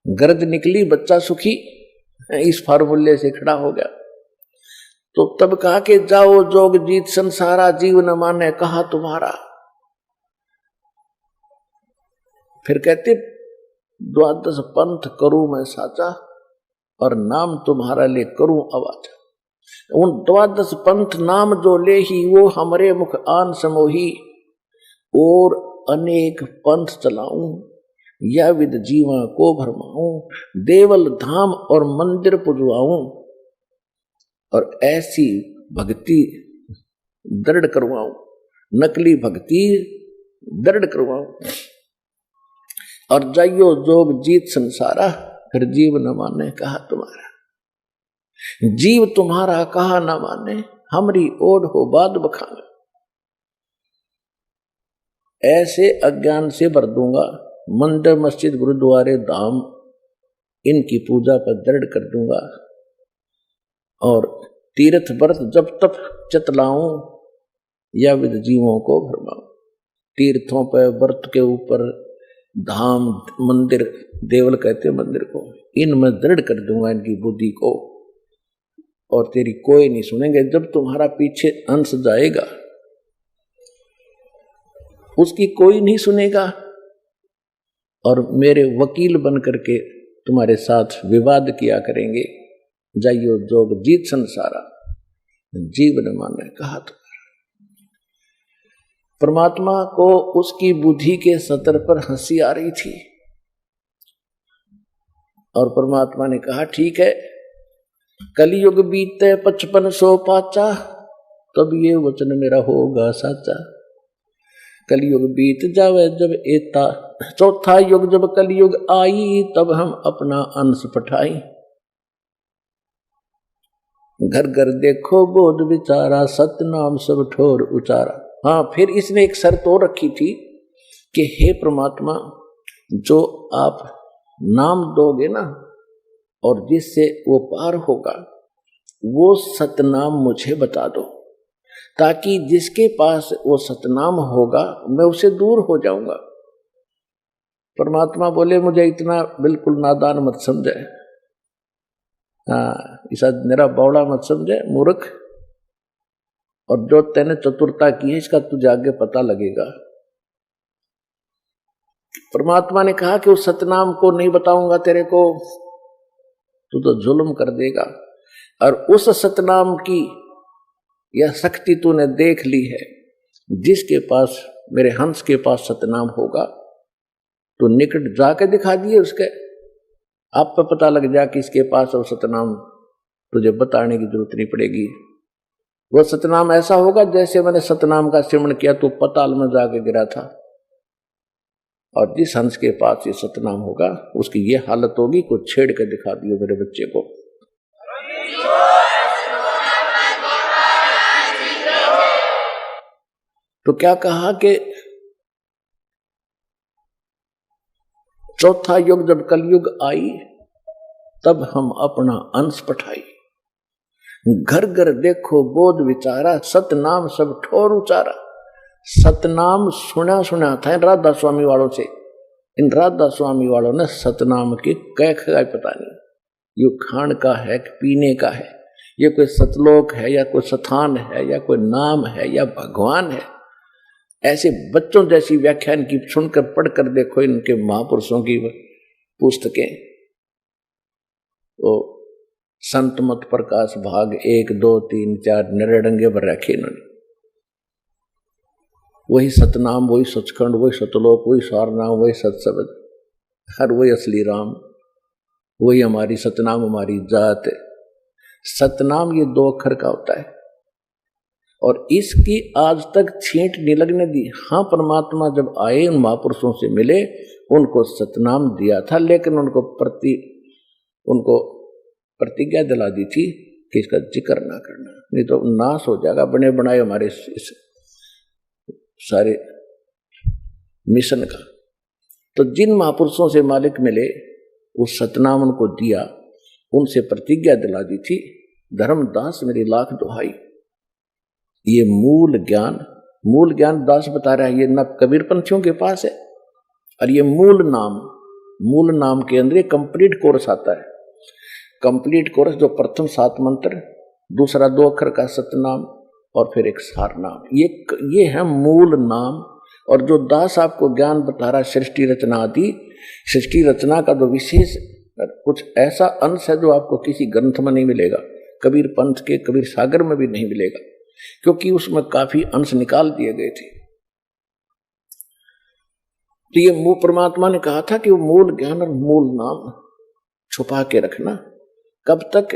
गर्द निकली, बच्चा सुखी, इस फार्मूले से खड़ा हो गया। तो तब कहा कि जाओ जोग जीत संसारा, जीव न माने कहा तुम्हारा। फिर कहते 12 पंथ करूं मैं साचा, और नाम तुम्हारा ले करूं आवाज। उन 12 पंथ नाम जो ले ही, वो हमरे मुख आन समोही, और अनेक पंथ चलाऊं, या विद जीवा को भरमाऊं, देवल धाम और मंदिर पुजवाऊं, और ऐसी भक्ति दृढ़ करवाऊं, नकली भक्ति दृढ़ करवाऊं, और जाइयो जोग जीत संसारा, फिर जीव न माने कहा तुम्हारा। जीव तुम्हारा कहा न माने, हमरी ओढ़ हो बाद बखाने। ऐसे अज्ञान से भर दूंगा, मंदिर मस्जिद गुरुद्वारे धाम इनकी पूजा पर दृढ़ कर दूंगा, और तीर्थ व्रत जब तक चतलाऊं, या विद जीवों को भरमाऊं। तीर्थों पर, व्रत के ऊपर, धाम मंदिर, देवल कहते मंदिर को, इनमें दृढ़ कर दूंगा इनकी बुद्धि को, और तेरी कोई नहीं सुनेंगे। जब तुम्हारा पीछे अंश जाएगा उसकी कोई नहीं सुनेगा, और मेरे वकील बन करके तुम्हारे साथ विवाद किया करेंगे। जाइयो जोग जीत संसारा, जीव न माने कहा तुम्हारा। परमात्मा को उसकी बुद्धि के सतर पर हंसी आ रही थी, और परमात्मा ने कहा ठीक है, कलयुग बीते 5500 पाचा, तब ये वचन मेरा होगा साचा। कलयुग बीत जावे जब एता चौथा युग जब कलयुग आई, तब हम अपना अंश पठाई। घर घर देखो बोध विचारा, सतनाम सब ठोर उचारा। हाँ, फिर इसने एक शर्त और रखी थी कि हे परमात्मा, जो आप नाम दोगे ना और जिससे वो पार होगा, वो सतनाम मुझे बता दो, ताकि जिसके पास वो सतनाम होगा मैं उससे दूर हो जाऊंगा। परमात्मा बोले मुझे इतना बिल्कुल नादान मत समझे, हाँ ऐसा मेरा बौड़ा मत समझे मूर्ख, और जो तेने चतुरता की है इसका तुझे आगे पता लगेगा। परमात्मा ने कहा कि उस सतनाम को नहीं बताऊंगा तेरे को, तू तो जुल्म कर देगा, और उस सतनाम की यह शक्ति तूने देख ली है। जिसके पास, मेरे हंस के पास सतनाम होगा, तो निकट जाके दिखा दिए उसके, आप पे पता लग जा कि इसके पास वो सतनाम, तुझे बताने की जरूरत नहीं पड़ेगी। वो सतनाम ऐसा होगा जैसे मैंने सतनाम का सिमरण किया तो पताल में जाके गिरा था, और जिस हंस के पास ये सतनाम होगा उसकी ये हालत होगी, कुछ छेड़ के दिखा दियो मेरे बच्चे को। तो क्या कहा कि चौथा युग जब कलयुग आई, तब हम अपना अंश पठाई। घर घर देखो बोध विचारा, सतनाम सब ठोर उचारा। सतनाम सुना सुना था इन राधा स्वामी वालों से, इन राधा स्वामी वालों ने सतनाम के कह खाए पता नहीं, ये खान का है कि पीने का है, ये कोई सतलोक है या कोई स्थान है या कोई नाम है या भगवान है। ऐसे बच्चों जैसी व्याख्यान की सुनकर पढ़कर देखो इनके महापुरुषों की पुस्तकें। तो संत मत प्रकाश भाग 1, 2, 3, 4 निरडंगे भर रखे इन्होंने। वही सतनाम, वही सचखंड, वही सतलोक, वही सारनाम, वही सत्सबद, हर वही असली राम, वही हमारी सतनाम, हमारी जात। सतनाम ये 2 अक्षर का होता है, और इसकी आज तक छींट नहीं लगने दी। हाँ, परमात्मा जब आए उन महापुरुषों से मिले, उनको सतनाम दिया था, लेकिन उनको प्रतिज्ञा दिला दी थी कि इसका जिक्र ना करना, नहीं तो नाश हो जाएगा बने बनाए हमारे इस सारे मिशन का। तो जिन महापुरुषों से मालिक मिले, उस सतनाम उनको दिया, उनसे प्रतिज्ञा दिला दी थी, धर्मदास मेरी लाख दुहाई। ये मूल ज्ञान दास बता रहा है, ये न कबीर पंथियों के पास है, और ये मूल नाम के अंदर ये कंप्लीट कोर्स आता है। कंप्लीट कोर्स जो प्रथम 7 मंत्र, दूसरा 2 अक्षर का सतनाम, और फिर एक सार नाम, ये है मूल नाम। और जो दास आपको ज्ञान बता रहा है सृष्टि रचना आदि, सृष्टि रचना का जो विशेष कुछ ऐसा अंश है जो आपको किसी ग्रंथ में नहीं मिलेगा, कबीर पंथ के कबीर सागर में भी नहीं मिलेगा, क्योंकि उसमें काफी अंश निकाल दिए गए थे। तो ये परमात्मा ने कहा था कि वो मूल ज्ञान और मूल नाम छुपा के रखना। कब तक?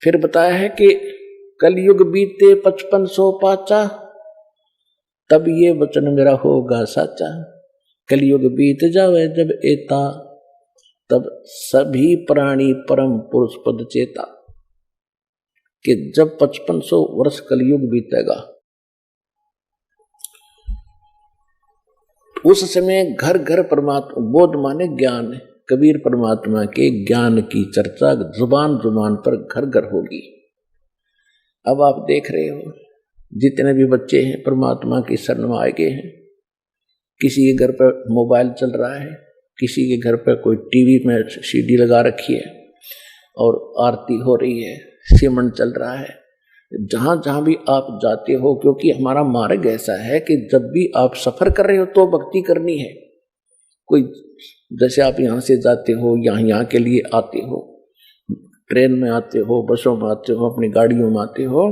फिर बताया है कि कलयुग बीते 5500 पाचा, तब ये वचन मेरा होगा साचा। कलयुग बीत जावे जब एता, तब सभी प्राणी परम पुरुष पद चेता। कि जब 5500 वर्ष कलयुग बीतेगा, उस समय घर घर परमात्मा, बोध माने ज्ञान, कबीर परमात्मा के ज्ञान की चर्चा जुबान जुबान पर घर घर होगी। अब आप देख रहे हो जितने भी बच्चे हैं परमात्मा की शरण में आए गए हैं, किसी के घर पर मोबाइल चल रहा है, किसी के घर पर कोई टीवी में सीडी लगा रखी है और आरती हो रही है, सिमरन चल रहा है। जहां जहां भी आप जाते हो, क्योंकि हमारा मार्ग ऐसा है कि जब भी आप सफर कर रहे हो तो भक्ति करनी है। कोई जैसे आप यहाँ से जाते हो, यहाँ के लिए आते हो, ट्रेन में आते हो, बसों में आते हो, अपनी गाड़ियों में आते हो,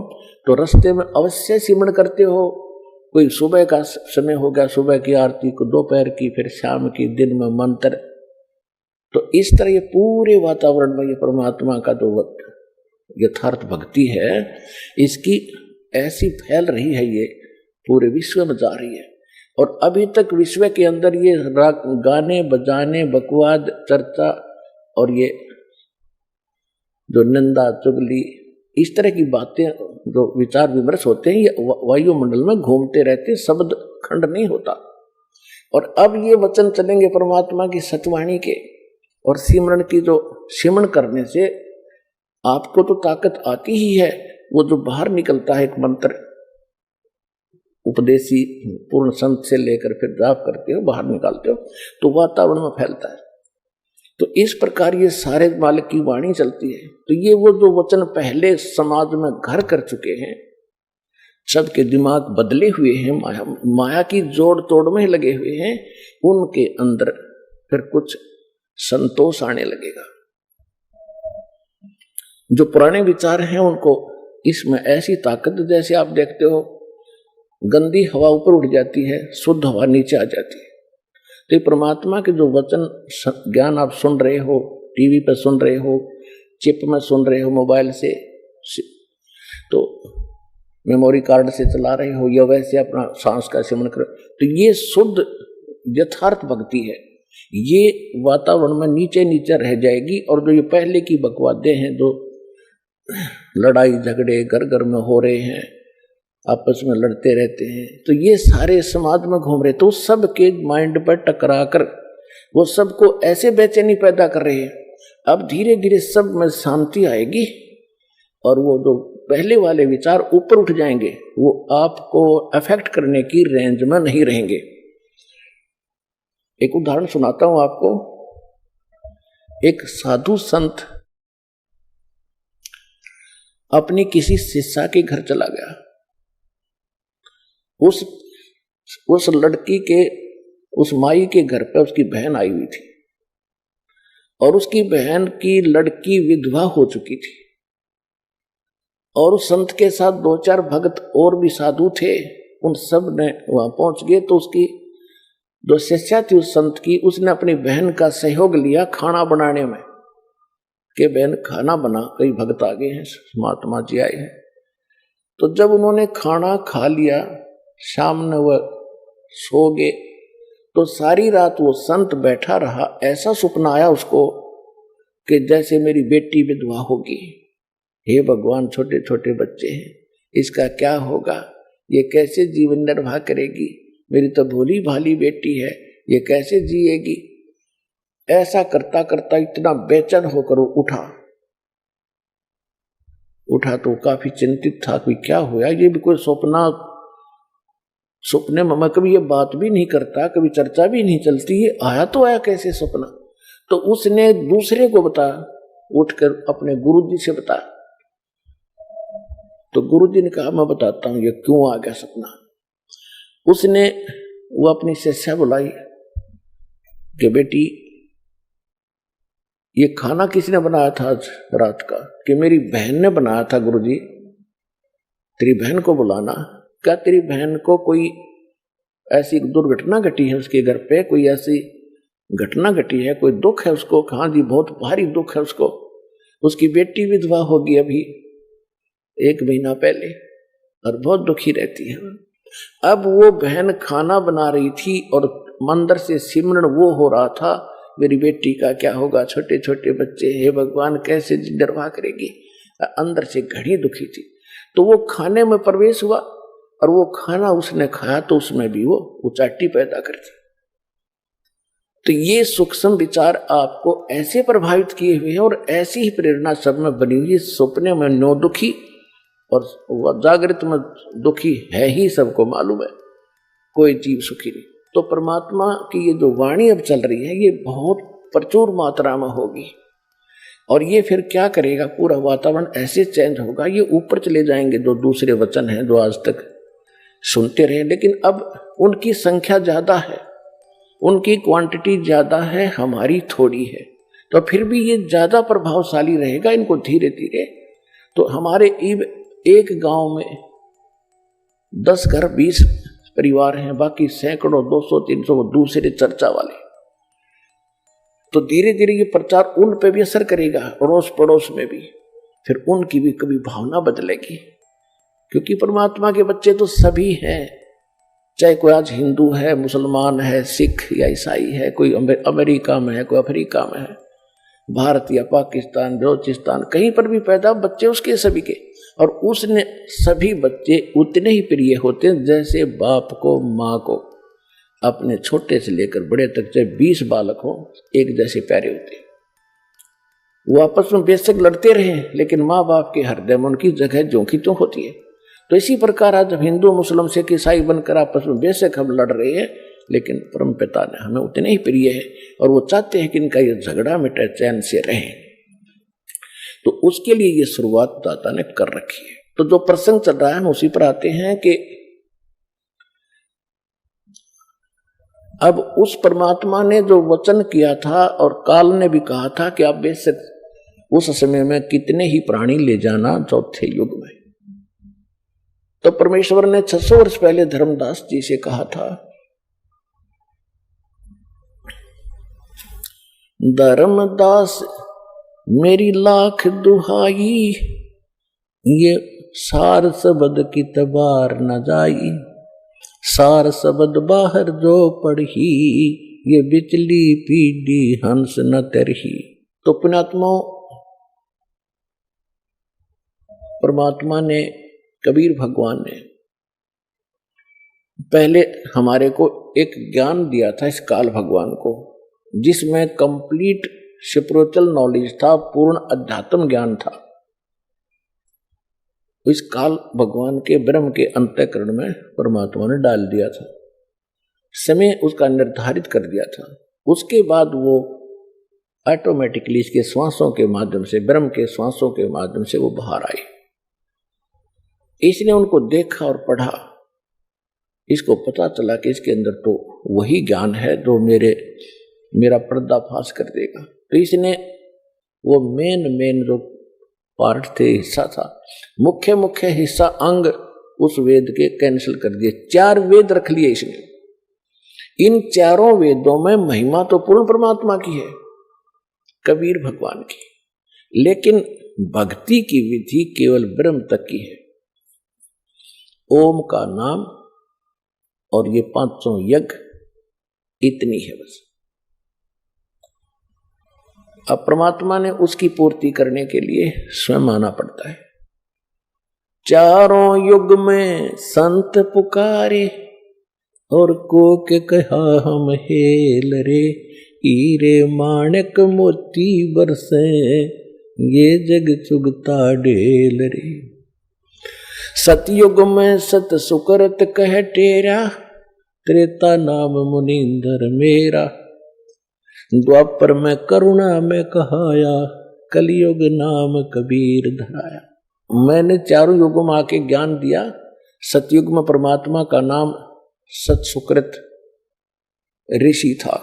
तो रास्ते में अवश्य सिमरन करते हो। कोई सुबह का समय हो गया, सुबह की आरती को, दोपहर की, फिर शाम की, दिन में मंत्र। तो इस तरह ये पूरे वातावरण में ये परमात्मा का जो यथार्थ भक्ति है, इसकी ऐसी फैल रही है, ये पूरे विश्व में जा रही है। और अभी तक विश्व के अंदर ये गाने बजाने, बकवाद, चर्चा और ये जो निंदा चुगली, इस तरह की बातें, जो विचार विमर्श होते हैं, ये वायुमंडल में घूमते रहते, शब्द खंड नहीं होता। और अब ये वचन चलेंगे परमात्मा की सतवाणी के, और सिमरन की जो सिमरन करने से आपको तो ताकत आती ही है। वो जो बाहर निकलता है एक मंत्र, उपदेशी पूर्ण संत से लेकर फिर जाप करते हो, बाहर निकालते हो, तो वातावरण में फैलता है। तो इस प्रकार ये सारे मालिक की वाणी चलती है। तो ये वो जो वचन पहले समाज में घर कर चुके हैं, सबके दिमाग बदले हुए हैं, माया की जोड़ तोड़ में लगे हुए हैं, उनके अंदर फिर कुछ संतोष आने लगेगा। जो पुराने विचार हैं उनको इसमें ऐसी ताकत, जैसे आप देखते हो गंदी हवा ऊपर उठ जाती है, शुद्ध हवा नीचे आ जाती है। तो ये परमात्मा के जो वचन ज्ञान आप सुन रहे हो, टीवी पर सुन रहे हो, चिप में सुन रहे हो, मोबाइल से, तो मेमोरी कार्ड से चला रहे हो, या वैसे अपना सांस का सेवन करो, तो ये शुद्ध यथार्थ भक्ति है। ये वातावरण में नीचे नीचे रह जाएगी। और जो ये पहले की बकवादें हैं, जो लड़ाई झगड़े घर घर में हो रहे हैं, आपस में लड़ते रहते हैं, तो ये सारे समाज में घूम रहे, तो सबके माइंड पर टकरा कर वो सबको ऐसे बेचैनी पैदा कर रहे हैं। अब धीरे धीरे सब में शांति आएगी और वो जो पहले वाले विचार ऊपर उठ जाएंगे, वो आपको अफेक्ट करने की रेंज में नहीं रहेंगे। एक उदाहरण सुनाता हूं आपको। एक साधु संत अपनी किसी शिष्या के घर चला गया। उस लड़की के, उस माई के घर पे उसकी बहन आई हुई थी, और उसकी बहन की लड़की विधवा हो चुकी थी। और उस संत के साथ 2-4 भक्त और भी साधु थे, उन सब ने वहां पहुंच गए। तो उसकी जो शिष्या थी उस संत की, उसने अपनी बहन का सहयोग लिया खाना बनाने में, कि बहन खाना बना, कई भक्त आ गए हैं, महात्मा जी आए हैं। तो जब उन्होंने खाना खा लिया, शाम में वह सो गए, तो सारी रात वो संत बैठा रहा। ऐसा सपना आया उसको कि जैसे मेरी बेटी विधवा होगी। हे भगवान, छोटे छोटे बच्चे हैं, इसका क्या होगा, ये कैसे जीवन निर्वाह करेगी, मेरी तो भोली भाली बेटी है, ये कैसे जिएगी। ऐसा करता करता इतना बेचैन होकर उठा तो काफी चिंतित था कि क्या हुआ, ये भी कोई सपने में मैं कभी ये बात भी नहीं करता, कभी चर्चा भी नहीं चलती, ये आया तो आया कैसे सपना। तो उसने दूसरे को बताया, उठकर अपने गुरुजी से बताया। तो गुरुजी ने कहा मैं बताता हूं ये क्यों आ गया सपना। उसने वो अपनी शिष्या बुलाई कि बेटी ये खाना किसने बनाया था आज रात का, कि मेरी बहन ने बनाया था गुरुजी, तेरी बहन को बुलाना। क्या तेरी बहन को कोई ऐसी दुर्घटना घटी है, उसके घर पे कोई ऐसी घटना घटी है, कोई दुख है उसको? हाँ जी, बहुत भारी दुख है उसको, उसकी बेटी विधवा होगी अभी 1 महीना पहले, और बहुत दुखी रहती है। अब वो बहन खाना बना रही थी और मंदिर से सिमरन वो हो रहा था, मेरी बेटी का क्या होगा, छोटे छोटे बच्चे, हे भगवान कैसे निर्वाह करेगी। अंदर से घड़ी दुखी थी। तो वो खाने में प्रवेश हुआ और वो खाना उसने खाया तो उसमें भी वो उचाटी पैदा करती। तो ये सूक्ष्म विचार आपको ऐसे प्रभावित किए हुए हैं और ऐसी ही प्रेरणा सब में बनी हुई है। सपने में नो दुखी और जागृत में दुखी है ही, सबको मालूम है, कोई जीव सुखी नहीं। तो परमात्मा की ये जो वाणी अब चल रही है ये बहुत प्रचुर मात्रा में होगी, और ये फिर क्या करेगा, पूरा वातावरण ऐसे चेंज होगा, ये ऊपर चले जाएंगे। जो दूसरे वचन हैं जो आज तक सुनते रहे, लेकिन अब उनकी संख्या ज्यादा है, उनकी क्वांटिटी ज्यादा है, हमारी थोड़ी है, तो फिर भी ये ज्यादा प्रभावशाली रहेगा। इनको धीरे धीरे, तो हमारे एक गांव में 10 घर 20 परिवार हैं, बाकी सैकड़ों 200-300 वो दूसरे चर्चा वाले। तो धीरे धीरे ये प्रचार उन पे भी असर करेगा, अड़ोस पड़ोस में भी, फिर उनकी भी कभी भावना बदलेगी। क्योंकि परमात्मा के बच्चे तो सभी हैं, चाहे कोई आज हिंदू है, मुसलमान है, सिख या ईसाई है, कोई अमेरिका में है, कोई अफ्रीका में है, भारत या पाकिस्तान, बलोचिस्तान, कहीं पर भी पैदा बच्चे उसके सभी के, और उसने सभी बच्चे उतने ही प्रिय होते हैं जैसे बाप को माँ को अपने छोटे से लेकर बड़े तक चाहे 20 बालक हो एक जैसे प्यारे होते हैं। वो आपस में बेशक लड़ते रहे लेकिन माँ बाप के हृदय में उनकी जगह ज्यों की त्यों होती है। तो इसी प्रकार आज जब हिंदू मुस्लिम सिख ईसाई बनकर आपस में बेशक हम लड़ रहे हैं लेकिन परम पिता ने हमें उतने ही प्रिय है और वो चाहते हैं कि इनका ये झगड़ा मिटे, चैन से रहें। तो उसके लिए ये शुरुआत दाता ने कर रखी है। तो जो प्रसंग चल रहा है हम उसी पर आते हैं कि अब उस परमात्मा ने जो वचन किया था और काल ने भी कहा था कि आप बेशक उस समय में कितने ही प्राणी ले जाना चौथे युग में, तो परमेश्वर ने 600 वर्ष पहले धर्मदास जी से कहा था, धर्मदास मेरी लाख दुहाई, ये सार शब्द की तबार न जाई, सार शब्द बाहर जो पढ़ी, ये बिचली पीढ़ी हंस न तरही। तो पुण्यात्मा परमात्मा ने, कबीर भगवान ने पहले हमारे को एक ज्ञान दिया था इस काल भगवान को, जिसमें कंप्लीट स्पिरिचुअल नॉलेज था, पूर्ण अध्यात्म ज्ञान था। इस काल भगवान के ब्रह्म के अंतःकरण में परमात्मा ने डाल दिया था, समय उसका निर्धारित कर दिया था। उसके बाद वो ऑटोमेटिकली इसके श्वासों के माध्यम से, ब्रह्म के श्वासों के माध्यम से वो बाहर आए। इसने उनको देखा और पढ़ा, इसको पता चला कि इसके अंदर तो वही ज्ञान है जो मेरा पर्दाफाश कर देगा। तो इसने वो मेन जो पार्ट थे, हिस्सा था, मुख्य हिस्सा अंग उस वेद के कैंसिल कर दिए। 4 वेद रख लिए इसने। इन चारों वेदों में महिमा तो पूर्ण परमात्मा की है, कबीर भगवान की, लेकिन भक्ति की विधि केवल ब्रह्म तक की है। ओम का नाम और ये 500 यज्ञ, इतनी है बस। अब परमात्मा ने उसकी पूर्ति करने के लिए स्वयं आना पड़ता है। चारों युग में संत पुकारे और को के कहा हम हेल रे, हीरे माणक मोती बरसे ये जग चुगता डेल रे। सतयुग में सत सुकरत कह टेरा, त्रेता नाम मुनिंदर मेरा, द्वापर में करुणा में कहाया, कलयुग नाम कबीर धराया। मैंने चारों युगों में आके ज्ञान दिया। सतयुग में परमात्मा का नाम सत सुकृत ऋषि था,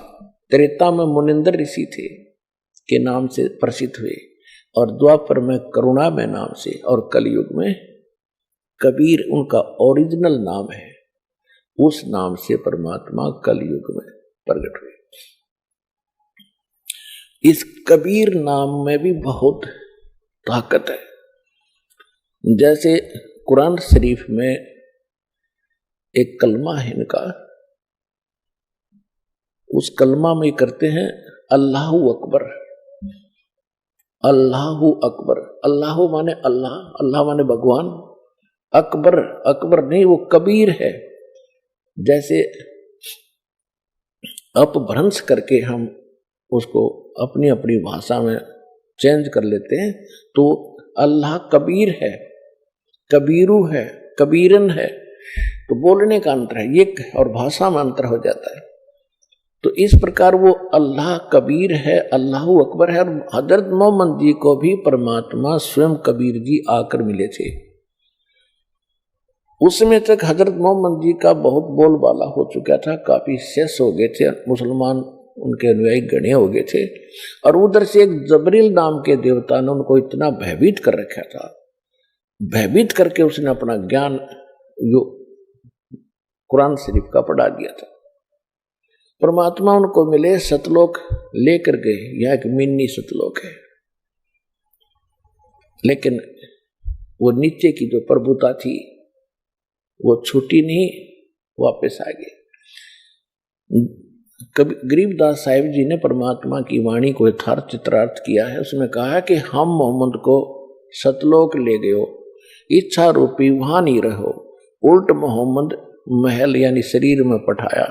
त्रेता में मुनिंदर ऋषि थे के नाम से प्रसिद्ध हुए, और द्वापर में करुणा में नाम से, और कलयुग में कबीर उनका ओरिजिनल नाम है, उस नाम से परमात्मा कलयुग में प्रकट हुए। इस कबीर नाम में भी बहुत ताकत है। जैसे कुरान शरीफ में एक कलमा है इनका, उस कलमा में करते हैं अल्लाहु अकबर। अल्लाहु अकबर, अल्लाह माने अल्लाह, अल्लाह माने भगवान, अकबर, अकबर नहीं वो कबीर है। जैसे अपभ्रंश करके हम उसको अपनी अपनी भाषा में चेंज कर लेते हैं, तो अल्लाह कबीर है, कबीरू है, कबीरन है, तो बोलने का अंतर है ये, और भाषा में अंतर हो जाता है। तो इस प्रकार वो अल्लाह कबीर है, अल्लाह अकबर है। और हजरत मोहम्मद जी को भी परमात्मा स्वयं कबीर जी आकर मिले थे। उस समय तक हजरत मोहम्मद जी का बहुत बोलबाला हो चुका था, काफी शेष हो गए थे, मुसलमान उनके अनुयायी गणे हो गए थे। और उधर से एक जबरील नाम के देवता ने उनको इतना भयभीत कर रखा था, भयभीत करके उसने अपना ज्ञान जो कुरान शरीफ का पढ़ा दिया था। परमात्मा उनको मिले, सतलोक लेकर गए, यह एक मिनी सतलोक है, लेकिन वो नीचे की जो प्रभुता थी वो छूटी नहीं, वापस आ गए। कभी गरीबदास साहिब जी ने परमात्मा की वाणी को यथार्थ चित्रार्थ किया है। उसमें कहा है कि हम मोहम्मद को सतलोक ले गयो, इच्छा रूपी वहां नहीं रहो, उल्ट मोहम्मद महल यानी शरीर में पठाया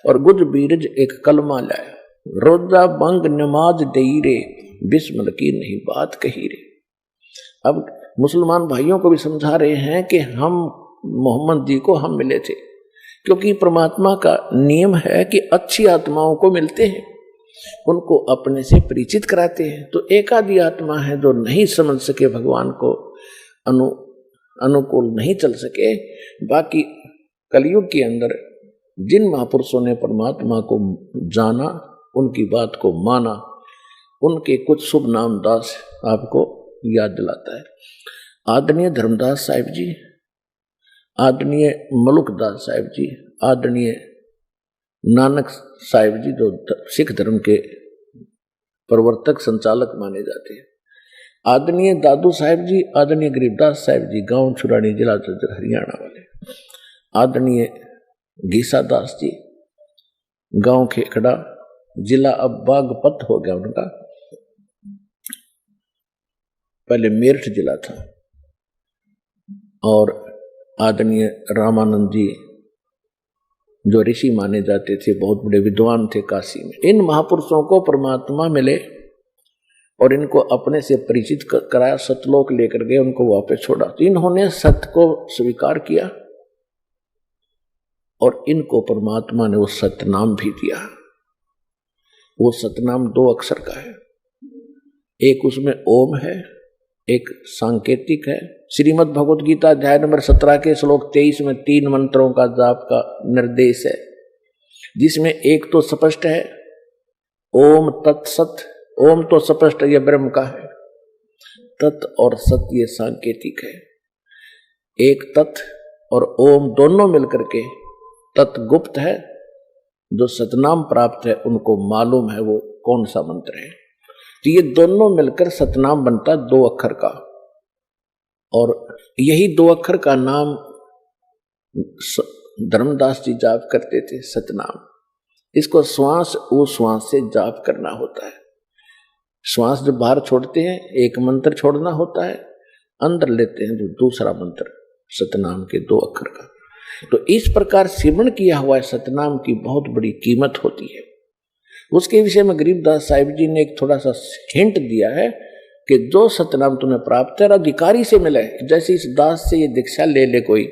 और गुज बीरज एक कलमा लाया, रोजा बंग नमाज दई रे, बिस्मिल की नहीं बात कही रे। अब मुसलमान भाइयों को भी समझा रहे हैं कि हम मोहम्मद जी को हम मिले थे, क्योंकि परमात्मा का नियम है कि अच्छी आत्माओं को मिलते हैं, उनको अपने से परिचित कराते हैं। तो एक आधी आत्मा है जो नहीं समझ सके, भगवान को अनुकूल नहीं चल सके। बाकी कलयुग के अंदर जिन महापुरुषों ने परमात्मा को जाना, उनकी बात को माना, उनके कुछ शुभ नाम दास आपको याद दिलाता है। आदरणीय धर्मदास साहिब जी, आदरणीय मलुकदास साहिब जी, आदरणीय नानक साहिब जी जो सिख धर्म के प्रवर्तक संचालक माने जाते हैं, आदरणीय दादू साहिब जी, आदरणीय गरीबदास साहिब जी, गांव छुरानी, जिला झज्जर, हरियाणा वाले, आदरणीय गीसा दास जी, गांव खेखड़ा, जिला अब बागपत हो गया उनका, पहले मेरठ जिला था, और आदरणीय रामानंद जी जो ऋषि माने जाते थे, बहुत बड़े विद्वान थे काशी में। इन महापुरुषों को परमात्मा मिले और इनको अपने से परिचित कराया, सतलोक लेकर गए, उनको वापस छोड़ा। तो इन्होंने सत्य को स्वीकार किया और इनको परमात्मा ने वो सतनाम भी दिया। वो सतनाम 2 अक्षर का है, एक उसमें ओम है, एक सांकेतिक है। श्रीमद् भगवत गीता अध्याय नंबर 17 के श्लोक 23 में 3 मंत्रों का जाप का निर्देश है, जिसमें एक तो स्पष्ट है ओम तत्सत। ओम तो स्पष्ट ये ब्रह्म का है, तत् और सत ये सांकेतिक है। एक तत् और ओम दोनों मिलकर के तत् गुप्त है, जो सतनाम प्राप्त है उनको मालूम है वो कौन सा मंत्र है। तो ये दोनों मिलकर सतनाम बनता 2 अक्षर का, और यही 2 अक्षर का नाम धर्मदास जी जाप करते थे, सतनाम। इसको श्वास उश्वास से जाप करना होता है। श्वास जब बाहर छोड़ते हैं एक मंत्र छोड़ना होता है, अंदर लेते हैं जो दूसरा मंत्र सतनाम के 2 अक्षर का। तो इस प्रकार सिमरण किया हुआ सतनाम की बहुत बड़ी कीमत होती है। उसके विषय में गरीबदास साहिब जी ने एक थोड़ा सा हिंट दिया है कि जो सतनाम तुम्हें प्राप्त है अधिकारी से मिले, जैसे इस दास से ये दीक्षा ले ले कोई,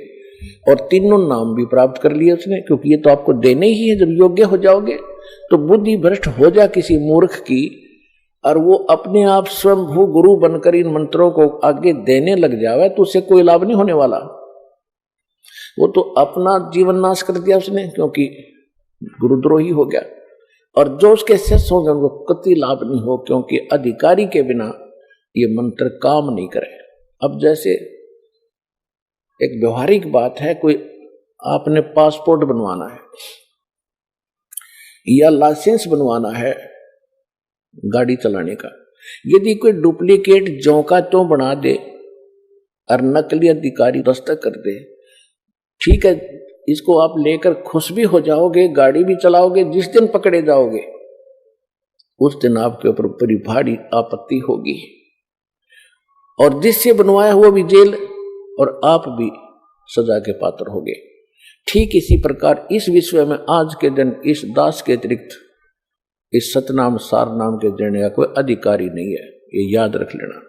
और तीनों नाम भी प्राप्त कर लिए उसने, क्योंकि ये तो आपको देने ही है। जब योग्य हो जाओगे तो बुद्धि भ्रष्ट हो जा किसी मूर्ख की, और वो अपने आप स्वयं भू गुरु बनकर इन मंत्रों को आगे देने लग जावे, तो उससे कोई लाभ नहीं होने वाला। वो तो अपना जीवन नाश कर दिया उसने, क्योंकि गुरुद्रोही हो गया। और जो उसके शिष्य होंगे उनको कतई लाभ नहीं हो, क्योंकि अधिकारी के बिना ये मंत्र काम नहीं करे। अब जैसे एक व्यवहारिक बात है, कोई आपने पासपोर्ट बनवाना है या लाइसेंस बनवाना है गाड़ी चलाने का, यदि कोई डुप्लीकेट ज्यों का त्यों बना दे और नकली अधिकारी दस्तखत कर दे, ठीक है, इसको आप लेकर खुश भी हो जाओगे, गाड़ी भी चलाओगे, जिस दिन पकड़े जाओगे उस दिन आपके ऊपर बड़ी भारी आपत्ति होगी, और जिससे बनवाया हुआ भी जेल और आप भी सजा के पात्र होगे। ठीक इसी प्रकार इस विश्व में आज के दिन इस दास के अतिरिक्त इस सतनाम सार नाम के देने का कोई अधिकारी नहीं है, ये याद रख लेना।